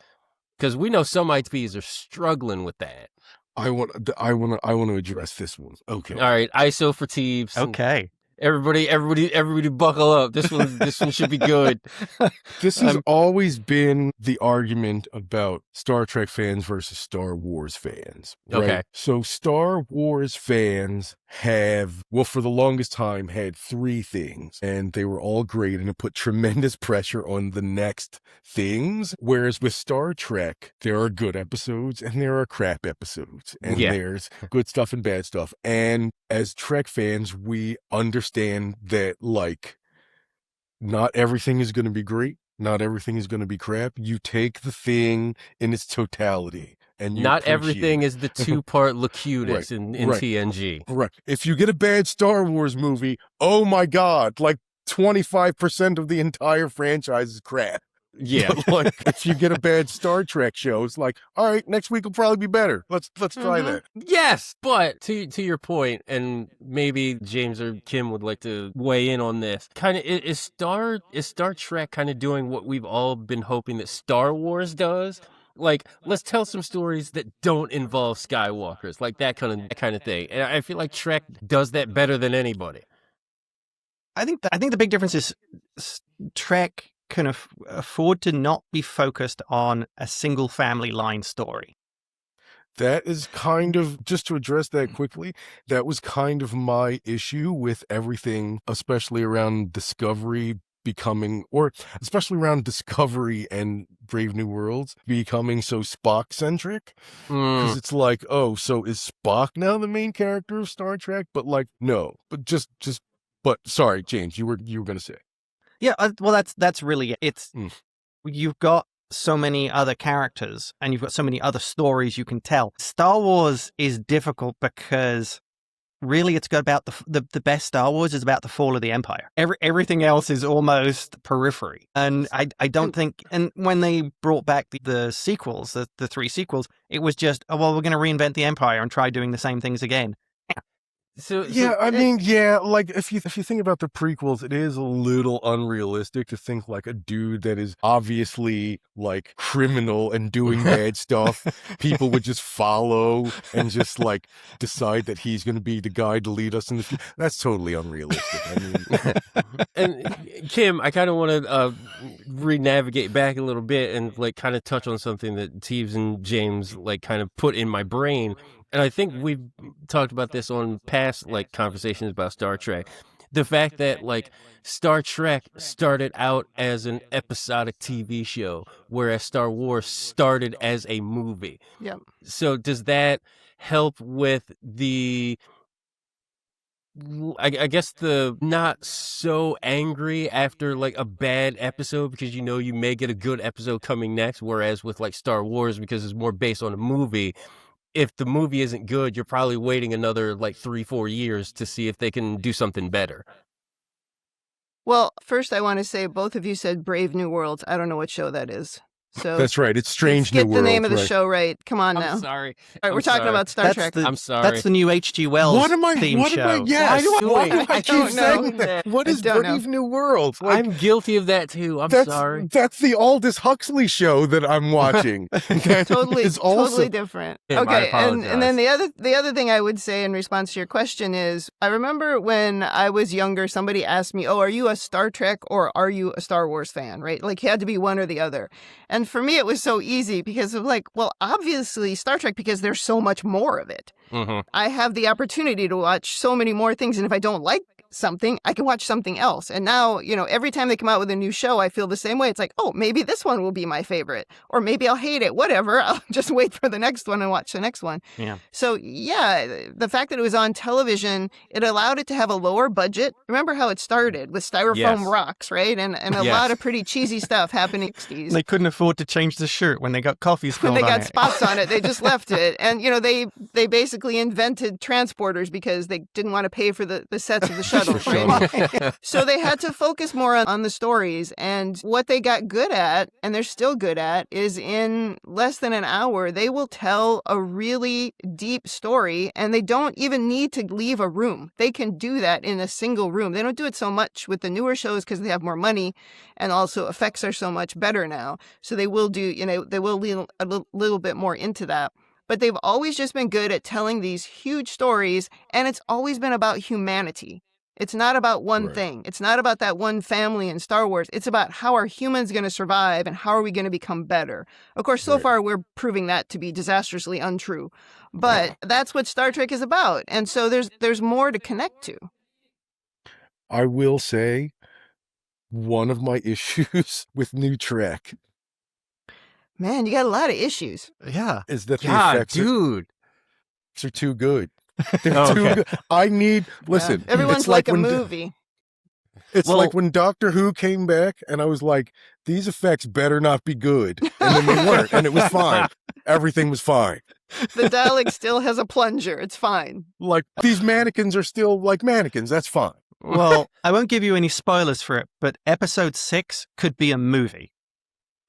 Speaker 1: Because we know some IPs are struggling with that.
Speaker 3: I want to address this one. Okay.
Speaker 1: All right, ISO for Teebs.
Speaker 4: Okay.
Speaker 1: Everybody, buckle up. This one should be good.
Speaker 3: This has always been the argument about Star Trek fans versus Star Wars fans. Right?
Speaker 1: Okay.
Speaker 3: So Star Wars fans have, well, for the longest time, had three things, and they were all great, and it put tremendous pressure on the next things. Whereas with Star Trek, there are good episodes and there are crap episodes, and there's good stuff and bad stuff. And as Trek fans, we understand that, like, not everything is going to be great. Not everything is going to be crap. You take the thing in its totality. And you
Speaker 1: not everything is the two-part Locutus in TNG.
Speaker 3: Right. If you get a bad Star Wars movie, oh my God, like 25% of the entire franchise is crap.
Speaker 1: Yeah.
Speaker 3: Like if you get a bad Star Trek show, it's like, all right, next week will probably be better. Let's try that.
Speaker 1: Yes, but to your point, and maybe James or Kim would like to weigh in on this. Kind of is Star Trek kind of doing what we've all been hoping that Star Wars does? Like, let's tell some stories that don't involve Skywalkers, like that kind of thing. And I feel like Trek does that better than anybody.
Speaker 4: I think the big difference is Trek can afford to not be focused on a single family line story.
Speaker 3: That is kind of, just to address that quickly, that was kind of my issue with everything, especially around Discovery becoming, or especially around Discovery and Brave New Worlds becoming so Spock-centric. Because it's like, oh, so is Spock now the main character of Star Trek? But like, no. But but sorry, James, you were going to say.
Speaker 4: Yeah, well, that's really it. It's you've got so many other characters and you've got so many other stories you can tell. Star Wars is difficult because really it's got about the best Star Wars is about the fall of the Empire. Everything else is almost periphery. And I don't think, and when they brought back the sequels, the three sequels, it was just, oh, well, we're going to reinvent the Empire and try doing the same things again.
Speaker 3: Like if you think about the prequels, it is a little unrealistic to think like a dude that is obviously like criminal and doing bad stuff, people would just follow and just like decide that he's going to be the guy to lead us in the future. That's totally unrealistic. I mean,
Speaker 1: and Kim, I kind of want to re-navigate back a little bit and like kind of touch on something that Teebs and James like kind of put in my brain. And I think we've talked about this on past like conversations about Star Trek. The fact that like Star Trek started out as an episodic TV show, whereas Star Wars started as a movie.
Speaker 5: Yep.
Speaker 1: So does that help with the, I guess, the not so angry after like a bad episode because you know you may get a good episode coming next, whereas with like Star Wars, because it's more based on a movie, if the movie isn't good, you're probably waiting another like 3-4 years to see if they can do something better.
Speaker 5: Well, first I want to say both of you said Brave New Worlds. I don't know what show that is. So
Speaker 3: That's right. It's Strange New
Speaker 5: get
Speaker 3: World.
Speaker 5: the name of the
Speaker 3: right.
Speaker 5: show right. Come on now.
Speaker 1: I'm sorry.
Speaker 5: All right, we're talking about Star Trek.
Speaker 1: I'm sorry.
Speaker 4: That's the new H.G. Wells theme show.
Speaker 3: Yes. Why do I
Speaker 5: I
Speaker 3: keep
Speaker 5: don't know.
Speaker 3: saying that? What
Speaker 5: I
Speaker 3: is
Speaker 5: don't know.
Speaker 3: Brave New World? Like,
Speaker 1: I'm guilty of that too. I'm sorry.
Speaker 3: That's the Aldous Huxley show that I'm watching.
Speaker 5: Totally,
Speaker 3: It's also
Speaker 5: totally different.
Speaker 1: Tim, I
Speaker 5: Okay, and then
Speaker 1: apologize.
Speaker 5: the other thing I would say in response to your question is, I remember when I was younger, somebody asked me, "Oh, are you a Star Trek or are you a Star Wars fan?" Right? Like, you had to be one or the other. And for me, it was so easy because of like, well, obviously Star Trek because there's so much more of it.
Speaker 1: Mhm.
Speaker 5: I have the opportunity to watch so many more things, and if I don't like something, I can watch something else. And now, every time they come out with a new show, I feel the same way. It's like, oh, maybe this one will be my favorite, or maybe I'll hate it. Whatever. I'll just wait for the next one and watch the next one.
Speaker 4: Yeah.
Speaker 5: So yeah, the fact that it was on television, it allowed it to have a lower budget. Remember how it started with styrofoam
Speaker 1: Yes.
Speaker 5: rocks, right? And a
Speaker 1: Yes.
Speaker 5: lot of pretty cheesy stuff happening in the 60s.
Speaker 4: They couldn't afford to change the shirt when they got coffee
Speaker 5: When
Speaker 4: spilled
Speaker 5: they
Speaker 4: on
Speaker 5: got
Speaker 4: it.
Speaker 5: spots on it, they just left it. And, they basically invented transporters because they didn't want to pay for the sets of the shuttles, right? So they had to focus more on the stories. And what they got good at, and they're still good at, is in less than an hour, they will tell a really deep story, and they don't even need to leave a room. They can do that in a single room. They don't do it so much with the newer shows because they have more money, and also effects are so much better now. So they will do, they will lean a little bit more into that. But they've always just been good at telling these huge stories, and it's always been about humanity. It's not about one
Speaker 3: Right.
Speaker 5: thing. It's not about that one family in Star Wars. It's about how are humans going to survive and how are we going to become better. Of course, so
Speaker 3: Right.
Speaker 5: far we're proving that to be disastrously untrue. But that's what Star Trek is about. And so there's more to connect to.
Speaker 3: I will say one of my issues with New Trek
Speaker 5: Man, you got a lot of issues.
Speaker 4: Yeah.
Speaker 3: is that the
Speaker 1: God,
Speaker 3: effects
Speaker 1: dude.
Speaker 3: are too good. They're
Speaker 1: Okay.
Speaker 3: too good. Listen,
Speaker 5: Yeah. Everyone's
Speaker 3: it's
Speaker 5: like a
Speaker 3: when-
Speaker 5: movie.
Speaker 3: It's
Speaker 4: Well-
Speaker 3: like when Doctor Who came back, and I was like, these effects better not be good. And then they weren't, and it was fine. Everything was fine.
Speaker 5: The Dalek still has a plunger. It's fine.
Speaker 3: Like, these mannequins are still like mannequins. That's fine.
Speaker 4: Well, I won't give you any spoilers for it, but episode 6 could be a movie.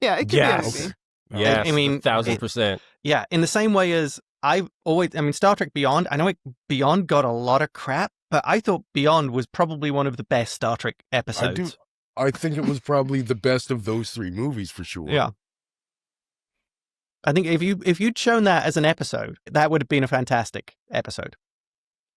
Speaker 5: Yeah, it could
Speaker 1: Yes.
Speaker 5: be a movie.
Speaker 1: Yes,
Speaker 4: I mean,
Speaker 1: 1,000%.
Speaker 4: Yeah, in the same way as Star Trek Beyond, I know Beyond got a lot of crap, but I thought Beyond was probably one of the best Star Trek episodes.
Speaker 3: I think it was probably the best of those 3 movies for sure.
Speaker 4: Yeah. I think if you'd shown that as an episode, that would have been a fantastic episode.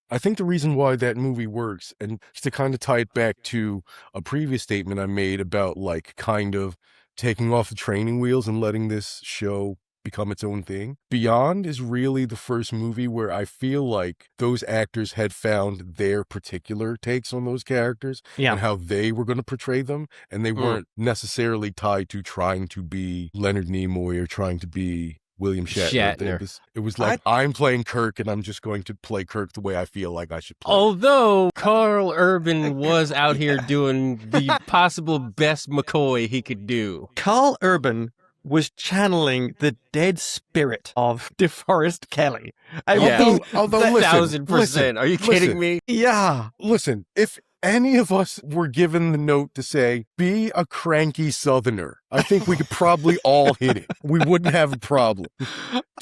Speaker 3: I think the reason why that movie works, and to kind of tie it back to a previous statement I made about like kind of taking off the training wheels and letting this show become its own thing. Beyond is really the first movie where I feel like those actors had found their particular takes on those characters
Speaker 4: Yeah.
Speaker 3: and how they were going to portray them. And they weren't necessarily tied to trying to be Leonard Nimoy or trying to be William Shatner.
Speaker 1: Shatner.
Speaker 3: It was like, I'm playing Kirk and I'm just going to play Kirk the way I feel like I should play.
Speaker 1: Although Carl Urban was out here doing the possible best McCoy he could do.
Speaker 4: Carl Urban was channeling the dead spirit of DeForest Kelly. I
Speaker 1: Yeah.
Speaker 4: mean,
Speaker 3: Although listen,
Speaker 1: 1,000%. Are you kidding
Speaker 3: listen.
Speaker 1: me?
Speaker 4: yeah.
Speaker 3: Listen, if any of us were given the note to say, be a cranky Southerner, I think we could probably all hit it. We wouldn't have a problem.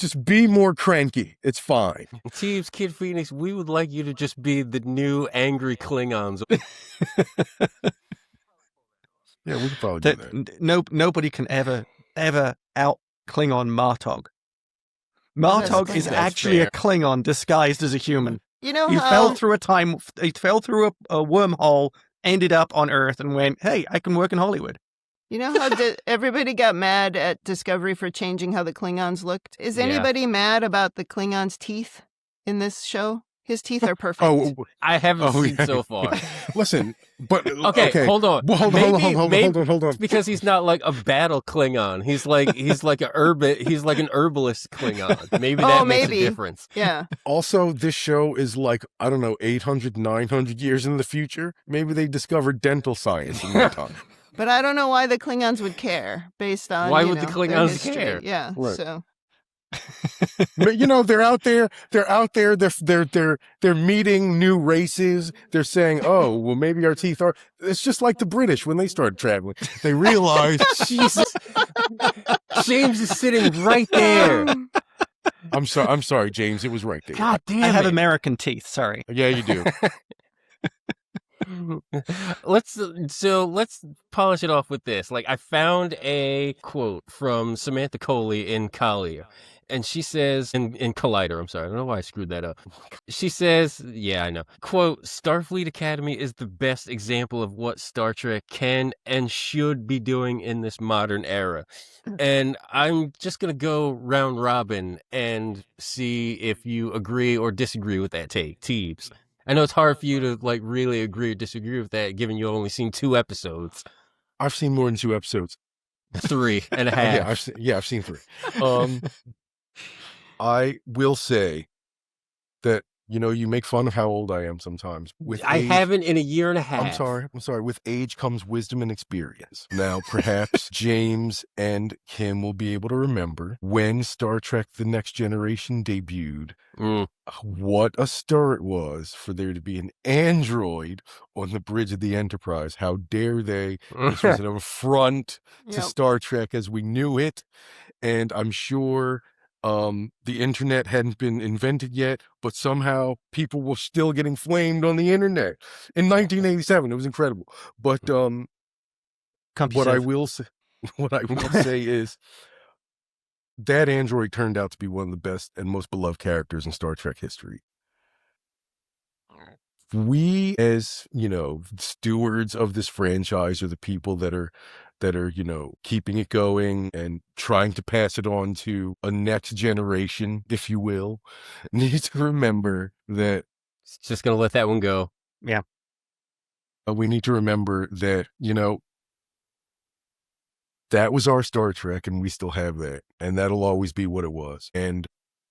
Speaker 3: Just be more cranky. It's fine.
Speaker 1: Teves, Kid Phoenix, we would like you to just be the new angry Klingons.
Speaker 3: Yeah, we could probably do that.
Speaker 4: Nobody can ever out Klingon Martog. Martog is
Speaker 1: That's
Speaker 4: actually
Speaker 1: fair.
Speaker 4: a Klingon disguised as a human.
Speaker 5: You know
Speaker 4: He
Speaker 5: how
Speaker 4: fell through a wormhole, ended up on Earth, and went, "Hey, I can work in Hollywood."
Speaker 5: everybody got mad at Discovery for changing how the Klingons looked? Is
Speaker 1: Yeah.
Speaker 5: anybody mad about the Klingons' teeth in this show? His teeth are perfect.
Speaker 3: Oh,
Speaker 1: I haven't seen
Speaker 3: yeah.
Speaker 1: so far.
Speaker 3: Listen, but
Speaker 1: Okay, hold on.
Speaker 3: Well, hold on.
Speaker 1: It's because he's not like a battle Klingon. He's like an herbalist Klingon. Maybe that makes
Speaker 5: maybe.
Speaker 1: a difference.
Speaker 5: Yeah.
Speaker 3: Also, this show is like, I don't know, 800, 900 years in the future. Maybe they discovered dental science in that time.
Speaker 5: But I don't know why the Klingons would care based on
Speaker 1: Why
Speaker 5: you
Speaker 1: would the
Speaker 5: know,
Speaker 1: Klingons
Speaker 5: their history.
Speaker 1: care?
Speaker 5: Yeah.
Speaker 3: Right.
Speaker 5: So
Speaker 3: But, you know, they're out there. They're meeting new races. They're saying, "Oh, well, maybe our teeth are." It's just like the British when they started traveling. They realized,
Speaker 1: Jesus. James is sitting right there.
Speaker 3: I'm sorry, James. It was right there.
Speaker 1: God damn
Speaker 4: I have
Speaker 1: it.
Speaker 4: American teeth. Sorry.
Speaker 3: Yeah, you do.
Speaker 1: let's polish it off with this. Like, I found a quote from Samantha Coley in Collier, and she says in Collider, I'm sorry, I don't know why I screwed that up. She says, yeah, I know. Quote, Starfleet Academy is the best example of what Star Trek can and should be doing in this modern era. And I'm just going to go round robin and see if you agree or disagree with that take. Teebs. I know it's hard for you to like really agree or disagree with that, given you've only seen 2 episodes.
Speaker 3: I've seen more than 2 episodes.
Speaker 1: 3 and a half.
Speaker 3: I've seen 3. I will say that, you make fun of how old I am sometimes.
Speaker 1: I haven't in a year and a half.
Speaker 3: I'm sorry. With age comes wisdom and experience. Now, perhaps James and Kim will be able to remember when Star Trek The Next Generation debuted, what a stir it was for there to be an android on the bridge of the Enterprise. How dare they? This was an affront to Star Trek as we knew it. And I'm sure the internet hadn't been invented yet, but somehow people were still getting flamed on the internet in 1987. It was incredible. But what I will say is that android turned out to be one of the best and most beloved characters in Star Trek history. We, as stewards of this franchise, are the people that are keeping it going and trying to pass it on to a next generation, if you will, need to remember that
Speaker 1: Just gonna let that one go.
Speaker 4: Yeah.
Speaker 3: We need to remember that that was our Star Trek, and we still have that, and that'll always be what it was. And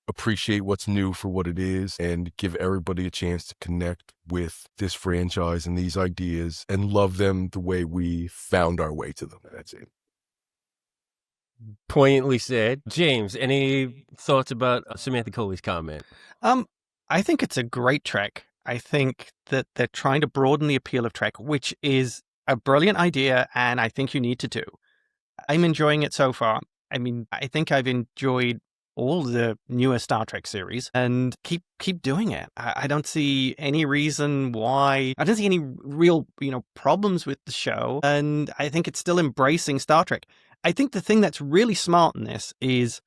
Speaker 3: appreciate what's new for what it is, and give everybody a chance to connect with this franchise and these ideas and love them the way we found our way to them. That's it.
Speaker 1: Poignantly said. James, any thoughts about Samantha Coley's comment?
Speaker 4: I think it's a great Trek. I think that they're trying to broaden the appeal of Trek, which is a brilliant idea, and I think you need to do. I'm enjoying it so far. I mean, I think I've enjoyed all the newer Star Trek series, and keep doing it. I don't see any reason why. I don't see any real, problems with the show, and I think it's still embracing Star Trek. I think the thing that's really smart in this is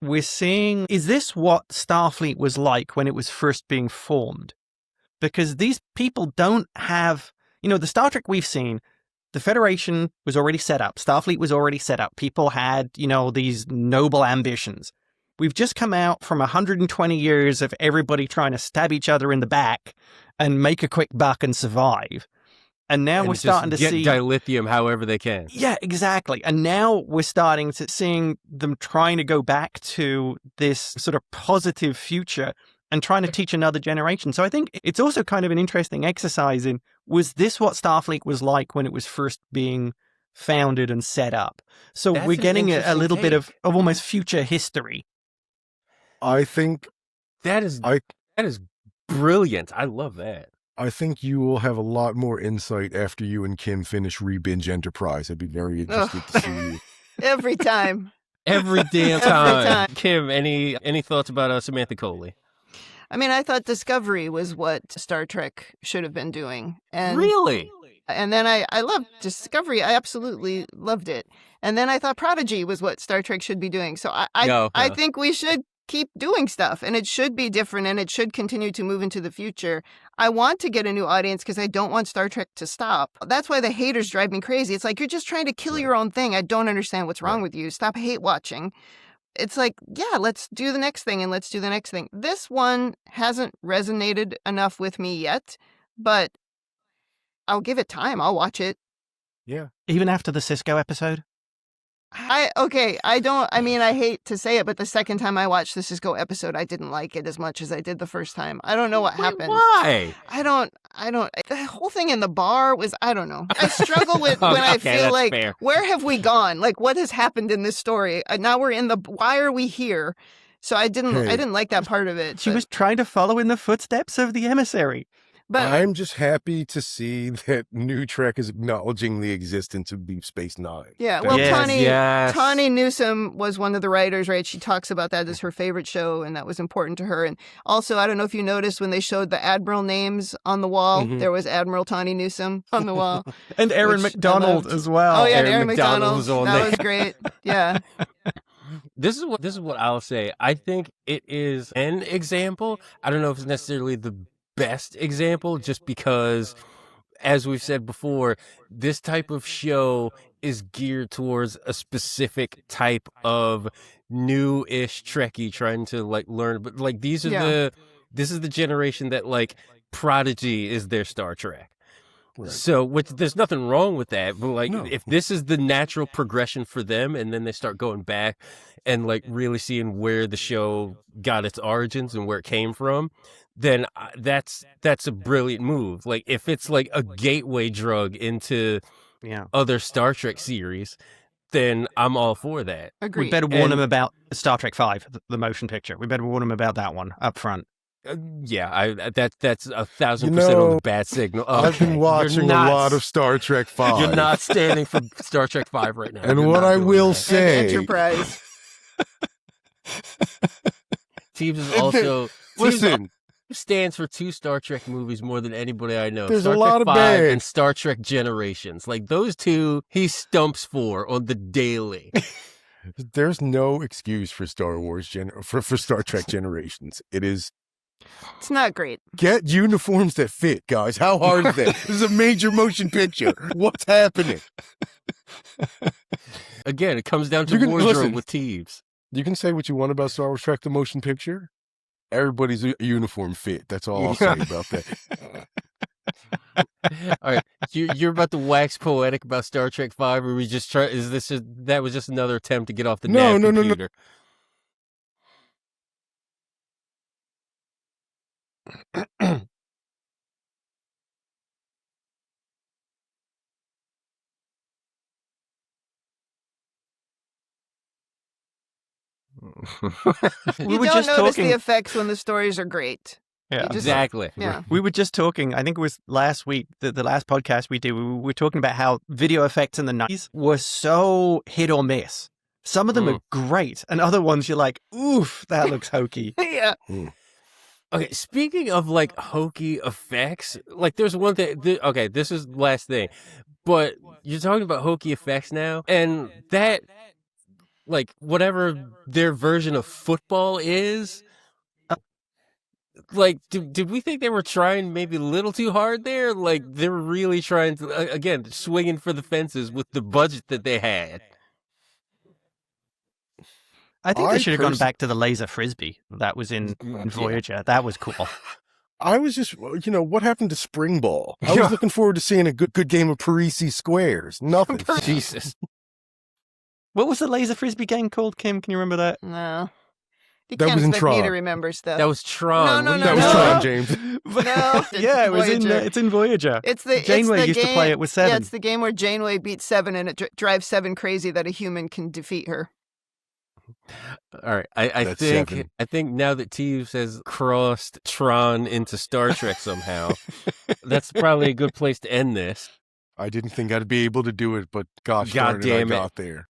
Speaker 4: we're seeing, is this what Starfleet was like when it was first being formed? Because these people don't have, the Star Trek we've seen, the Federation was already set up. Starfleet was already set up. People had, these noble ambitions. We've just come out from 120 years of everybody trying to stab each other in the back and make a quick buck and survive. And now we're starting to see
Speaker 1: dilithium however they can.
Speaker 4: Yeah, exactly. And now we're starting to seeing them trying to go back to this sort of positive future and trying to teach another generation. So I think it's also kind of an interesting exercise in, was this what Starfleet was like when it was first being founded and set up? So we're getting a little bit of almost future history.
Speaker 3: I think
Speaker 1: that is brilliant. I love that.
Speaker 3: I think you will have a lot more insight after you and Kim finish Rebinge Enterprise. I'd be very interested to see you.
Speaker 5: Every time.
Speaker 1: Every damn time. Kim, any thoughts about Samantha Coley?
Speaker 5: I mean, I thought Discovery was what Star Trek should have been doing. And
Speaker 1: really?
Speaker 5: And then I loved Discovery. I absolutely loved it. And then I thought Prodigy was what Star Trek should be doing. So I think we should keep doing stuff, and it should be different, and it should continue to move into the future. I want to get a new audience because I don't want Star Trek to stop. That's why the haters drive me crazy. It's like, you're just trying to kill your own thing. I don't understand what's wrong with you. Stop hate watching. It's like, yeah, let's do the next thing, and let's do the next thing. This one hasn't resonated enough with me yet, but I'll give it time. I'll watch it.
Speaker 3: Yeah.
Speaker 4: Even after the Cisco episode?
Speaker 5: I hate to say it, but the second time I watched the Cisco episode, I didn't like it as much as I did the first time. I don't know what happened.
Speaker 1: Why?
Speaker 5: I don't, the whole thing in the bar was, I don't know. I struggle with when I feel like, fair. Where have we gone? Like, what has happened in this story? Now we're why are we here? So I didn't like that part of it.
Speaker 4: She was trying to follow in the footsteps of the emissary.
Speaker 5: But
Speaker 3: I'm just happy to see that New Trek is acknowledging the existence of Deep Space Nine.
Speaker 5: yeah, well,
Speaker 1: Yes.
Speaker 5: Tawny Newsome was one of the writers, right? She talks about that as her favorite show, and that was important to her. And also, I don't know if you noticed when they showed the admiral names on the wall, there was Admiral Tawny Newsome on the wall.
Speaker 4: And Aaron
Speaker 5: which I
Speaker 4: McDonald
Speaker 5: loved.
Speaker 4: as well.
Speaker 5: Oh yeah, and
Speaker 1: Aaron
Speaker 5: Aaron
Speaker 1: McDonald
Speaker 5: McDonald.
Speaker 1: was on
Speaker 5: that
Speaker 1: there.
Speaker 5: was great. Yeah.
Speaker 1: This is what I'll say. I think it is an example. I don't know if it's necessarily the best example, just because, as we've said before, this type of show is geared towards a specific type of new-ish Trekkie trying to like learn. But like these are this is the generation that like Prodigy is their Star Trek.
Speaker 3: Right.
Speaker 1: So, which there's nothing wrong with that, but like
Speaker 3: No.
Speaker 1: if this is the natural progression for them, and then they start going back and like really seeing where the show got its origins and where it came from, then that's a brilliant move. Like if it's like a gateway drug into other Star Trek series, then I'm all for that.
Speaker 5: Agreed.
Speaker 4: We better warn them about Star Trek V, the motion picture. We better warn them about that one up front.
Speaker 1: That's 1,000% on the bad signal.
Speaker 3: I've been watching a lot of Star Trek V.
Speaker 1: You're not standing for Star Trek V right now.
Speaker 3: And
Speaker 1: You're
Speaker 3: what
Speaker 1: not
Speaker 3: I
Speaker 1: doing
Speaker 3: will
Speaker 1: that.
Speaker 3: say,
Speaker 5: And Enterprise.
Speaker 1: Teams is also
Speaker 3: listen,
Speaker 1: stands for 2 Star Trek movies more than anybody I know.
Speaker 3: There's
Speaker 1: Star
Speaker 3: a lot
Speaker 1: Trek
Speaker 3: of
Speaker 1: 5
Speaker 3: bad.
Speaker 1: and Star Trek Generations. Like those 2, he stumps for on the daily.
Speaker 3: there's no excuse for Star Wars for Star Trek Generations. It is
Speaker 5: It's not great.
Speaker 3: get uniforms that fit, guys. How hard is that? This is a major motion picture. What's happening?
Speaker 1: Again, it comes down to
Speaker 3: You can-
Speaker 1: wardrobe
Speaker 3: listen.
Speaker 1: with Teves.
Speaker 3: You can say what you want about Star Wars Trek the motion picture. Everybody's uniform fit. That's all I'll say about that.
Speaker 1: All right, you're about to wax poetic about Star Trek 5, or we just try? That was just another attempt to get off the
Speaker 3: No,
Speaker 1: nav
Speaker 3: no, no, no.
Speaker 1: computer?
Speaker 5: You
Speaker 4: were
Speaker 5: don't
Speaker 4: just
Speaker 5: notice
Speaker 4: talking-
Speaker 5: the effects when the stories are great.
Speaker 4: Yeah.
Speaker 5: You just-
Speaker 1: Exactly.
Speaker 5: Yeah.
Speaker 4: We were just talking, I think it was last week, the last podcast we did, we were talking about how video effects in the 90s were so hit or miss. Some of them are great, and other ones you're like, oof, that looks hokey.
Speaker 5: Yeah.
Speaker 1: Okay, speaking of like hokey effects, like there's one thing. Okay, this is the last thing, but you're talking about hokey effects now, and that, like, whatever their version of football is, like, did we think they were trying maybe a little too hard there? Like, they were really trying to, again, swinging for the fences with the budget that they had.
Speaker 4: I think they
Speaker 3: I
Speaker 4: should have gone back to the laser frisbee that was in Voyager. That was cool.
Speaker 3: I was just, what happened to spring ball? I was looking forward to seeing a good game of Parisi squares. Nothing.
Speaker 1: Jesus.
Speaker 4: What was the laser frisbee game called, Kim? Can you remember that?
Speaker 5: No. You
Speaker 3: That
Speaker 5: can't
Speaker 3: was in
Speaker 5: expect me to
Speaker 3: Tron.
Speaker 5: remember stuff.
Speaker 1: That was Tron.
Speaker 5: No,
Speaker 1: What
Speaker 5: no,
Speaker 1: are you
Speaker 3: That was
Speaker 5: no.
Speaker 3: Tron, James.
Speaker 5: No,
Speaker 4: Yeah, it was
Speaker 5: Voyager.
Speaker 4: it's in Voyager.
Speaker 5: It's the
Speaker 4: Janeway
Speaker 5: it's the
Speaker 4: used to
Speaker 5: game,
Speaker 4: play it with Seven.
Speaker 5: Yeah, it's the game where Janeway beats Seven, and it drives Seven crazy that a human can defeat her.
Speaker 1: All right, I
Speaker 3: That's
Speaker 1: think
Speaker 3: seven.
Speaker 1: I think now that Teves has crossed Tron into Star Trek somehow, that's probably a good place to end this.
Speaker 3: I didn't think I'd be able to do it, but gosh
Speaker 1: God
Speaker 3: darn it,
Speaker 1: damn
Speaker 3: I
Speaker 1: it.
Speaker 3: got there.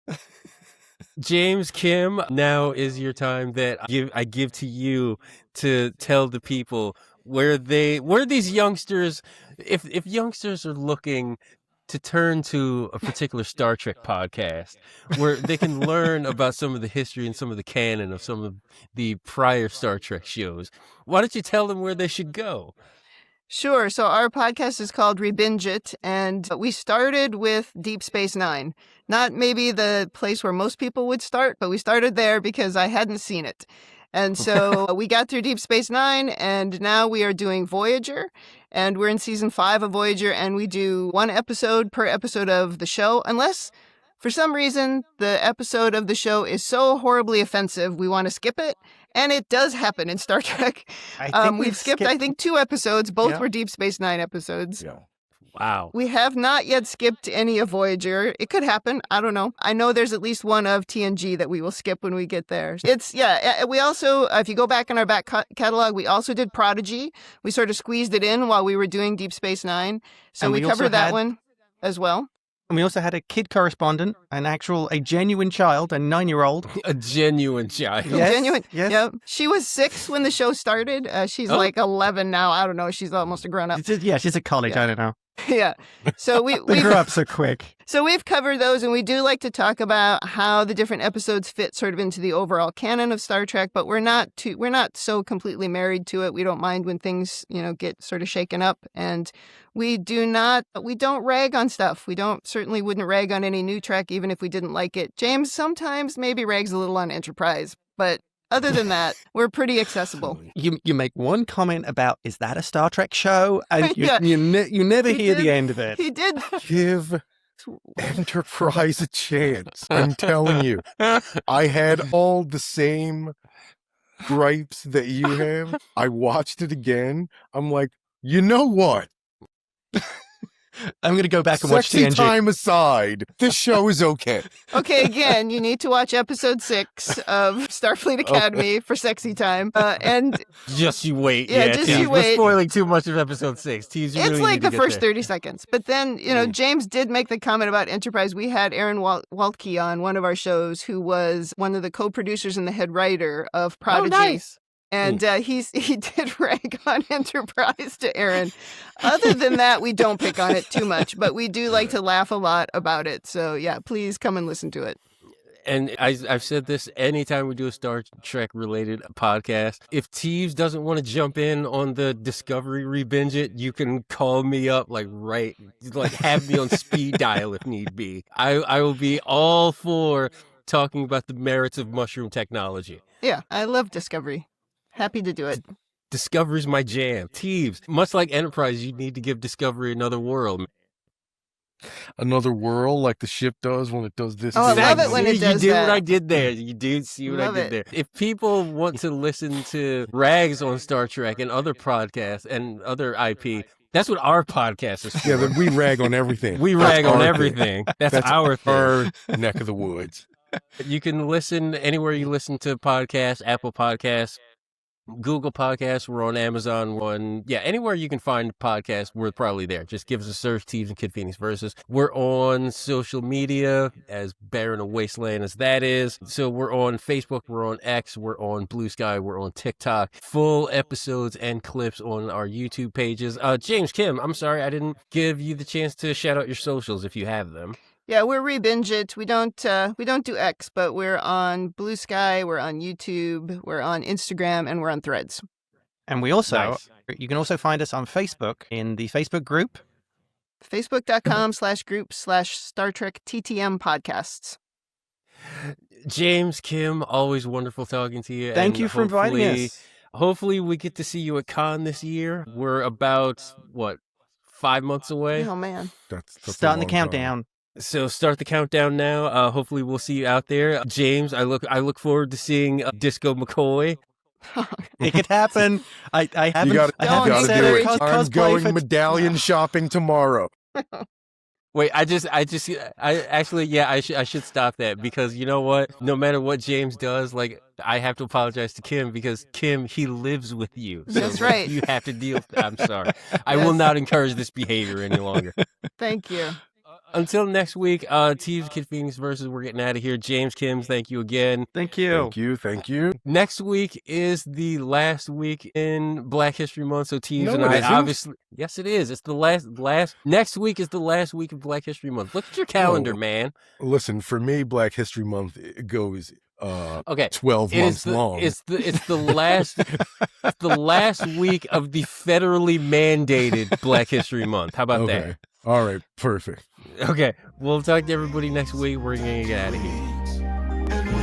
Speaker 1: James, Kim, now is your time that I give to you to tell the people where these youngsters, if youngsters are looking to turn to a particular Star Trek podcast where they can learn about some of the history and some of the canon of some of the prior Star Trek shows, why don't you tell them where they should go?
Speaker 5: Sure. So our podcast is called Rebinge It, and we started with Deep Space Nine. Not maybe the place where most people would start, but we started there because I hadn't seen it. And so we got through Deep Space Nine, and now we are doing Voyager, and we're in season 5 of Voyager, and we do 1 episode per episode of the show, unless for some reason the episode of the show is so horribly offensive, we want to skip it. And it does happen in Star Trek.
Speaker 4: I think
Speaker 5: We've skipped, I think, 2 episodes. Both were Deep Space Nine episodes.
Speaker 3: Yeah.
Speaker 1: Wow.
Speaker 5: We have not yet skipped any of Voyager. It could happen. I don't know. I know there's at least one of TNG that we will skip when we get there. We also, if you go back in our back catalog, we also did Prodigy. We sort of squeezed it in while we were doing Deep Space Nine. So
Speaker 4: And
Speaker 5: we
Speaker 4: we also
Speaker 5: covered that
Speaker 4: had-
Speaker 5: one as well.
Speaker 4: And we also had a kid correspondent, a genuine child, a 9-year-old.
Speaker 1: A genuine child.
Speaker 4: Yes,
Speaker 5: Genuine.
Speaker 4: yes.
Speaker 5: Yep. She was 6 when the show started. She's like 11 now. I don't know. She's almost a grown up.
Speaker 4: She's at college.
Speaker 5: Yeah.
Speaker 4: I don't know.
Speaker 5: Yeah. So
Speaker 4: They
Speaker 5: we've
Speaker 4: grew up so quick.
Speaker 5: So we've covered those, and we do like to talk about how the different episodes fit sort of into the overall canon of Star Trek, but we're not so completely married to it. We don't mind when things, get sort of shaken up, and we don't rag on stuff. We certainly wouldn't rag on any new Trek, even if we didn't like it. James sometimes maybe rags a little on Enterprise, but other than that, we're pretty accessible.
Speaker 4: You make one comment about, is that a Star Trek show? And
Speaker 5: Yeah.
Speaker 4: you never
Speaker 5: He
Speaker 4: hear
Speaker 5: did.
Speaker 4: the end of it.
Speaker 5: He did.
Speaker 3: Give Enterprise a chance. I'm telling you. I had all the same gripes that you have. I watched it again. I'm like, you know what?
Speaker 4: I'm going to go back and watch
Speaker 3: Sexy
Speaker 4: TNG.
Speaker 3: time aside, this show is okay.
Speaker 5: Okay, again, you need to watch episode 6 of Starfleet Academy for sexy time. And
Speaker 1: Just you wait.
Speaker 5: Yeah, just
Speaker 1: Tease.
Speaker 5: you
Speaker 1: We're
Speaker 5: wait.
Speaker 1: spoiling too much of episode 6. Tease, you
Speaker 5: it's
Speaker 1: really
Speaker 5: like
Speaker 1: need to
Speaker 5: the
Speaker 1: get
Speaker 5: first
Speaker 1: there.
Speaker 5: 30 seconds. But then, James did make the comment about Enterprise. We had Aaron Waltke on one of our shows, who was one of the co-producers and the head writer of Prodigy.
Speaker 1: Oh, nice.
Speaker 5: And he did rag on Enterprise to Aaron. Other than that, we don't pick on it too much, but we do like to laugh a lot about it. So yeah, please come and listen to it.
Speaker 1: And I've said this anytime we do a Star Trek related podcast. If Teves doesn't want to jump in on the Discovery re-binge it, you can call me up have me on speed dial if need be. I will be all for talking about the merits of mushroom technology.
Speaker 5: Yeah, I love Discovery. Happy to do it.
Speaker 1: Discovery's my jam. Teves, much like Enterprise, you need to give Discovery another world.
Speaker 3: Another whirl like the ship does when it does this.
Speaker 5: Oh, I love
Speaker 3: thing.
Speaker 5: it when it does
Speaker 1: You do
Speaker 5: that.
Speaker 1: what I did there. You do see what
Speaker 5: Love
Speaker 1: I did
Speaker 5: it.
Speaker 1: there. If people want to listen to rags on Star Trek and other podcasts and other IP, that's what our podcast is for.
Speaker 3: Yeah, but we rag on everything.
Speaker 1: We
Speaker 3: That's
Speaker 1: rag on
Speaker 3: our thing.
Speaker 1: everything. That's our thing.
Speaker 3: Our neck of the woods.
Speaker 1: You can listen anywhere you listen to podcasts, Apple Podcasts, Google Podcasts. We're on Amazon One. Yeah, anywhere you can find podcasts, we're probably there. Just give us a search, Teves and Kid Phoenix Versus. We're on social media, as barren a wasteland as that is. So we're on Facebook, we're on X, we're on Blue Sky, we're on TikTok. Full episodes and clips on our YouTube pages. James, Kim, I'm sorry I didn't give you the chance to shout out your socials if you have them.
Speaker 5: Yeah, we're re-binge it. We don't do X, but we're on Blue Sky, we're on YouTube, we're on Instagram, and we're on Threads.
Speaker 4: And we also,
Speaker 1: Nice.
Speaker 4: you can also find us on Facebook in the Facebook group.
Speaker 5: Facebook.com/group/Star Trek TTM podcasts.
Speaker 1: James, Kim, always wonderful talking to you.
Speaker 4: Thank
Speaker 1: and
Speaker 4: you for inviting
Speaker 1: hopefully-
Speaker 4: us.
Speaker 1: Hopefully we get to see you at Con this year. We're about, 5 months away?
Speaker 5: Oh man.
Speaker 3: That's a
Speaker 4: Starting the
Speaker 3: long time.
Speaker 4: countdown.
Speaker 1: So start the countdown now. Hopefully we'll see you out there. James, I look forward to seeing Disco McCoy.
Speaker 4: It could happen. I haven't.
Speaker 3: You got
Speaker 4: I
Speaker 5: Don't
Speaker 4: haven't
Speaker 3: to
Speaker 4: said
Speaker 3: do
Speaker 4: a
Speaker 3: it. I'm
Speaker 4: cosplay
Speaker 3: going
Speaker 4: for-
Speaker 3: medallion shopping tomorrow.
Speaker 1: Wait, I should stop that, because you know what? No matter what James does, I have to apologize to Kim, because Kim, he lives with you. So
Speaker 5: That's right.
Speaker 1: You have to deal. I'm sorry. I will not encourage this behavior any longer.
Speaker 5: Thank you.
Speaker 1: Until next week, Teves, Kid Phoenix Versus, we're getting out of here. James, Kim, thank you again.
Speaker 4: Thank you.
Speaker 3: Thank you.
Speaker 1: Next week is the last week in Black History Month, so Teves
Speaker 3: No,
Speaker 1: and
Speaker 3: it
Speaker 1: I
Speaker 3: isn't.
Speaker 1: obviously... Yes, it is. It's the last... Next week is the last week of Black History Month. Look at your calendar,
Speaker 3: Oh.
Speaker 1: man.
Speaker 3: Listen, for me, Black History Month it goes
Speaker 1: Okay.
Speaker 3: 12
Speaker 1: It is
Speaker 3: months
Speaker 1: the,
Speaker 3: long.
Speaker 1: It's the last the last week of the federally mandated Black History Month. How about
Speaker 3: Okay. All right. Perfect.
Speaker 1: that? Okay. We'll talk to everybody next week. We're gonna get out of here.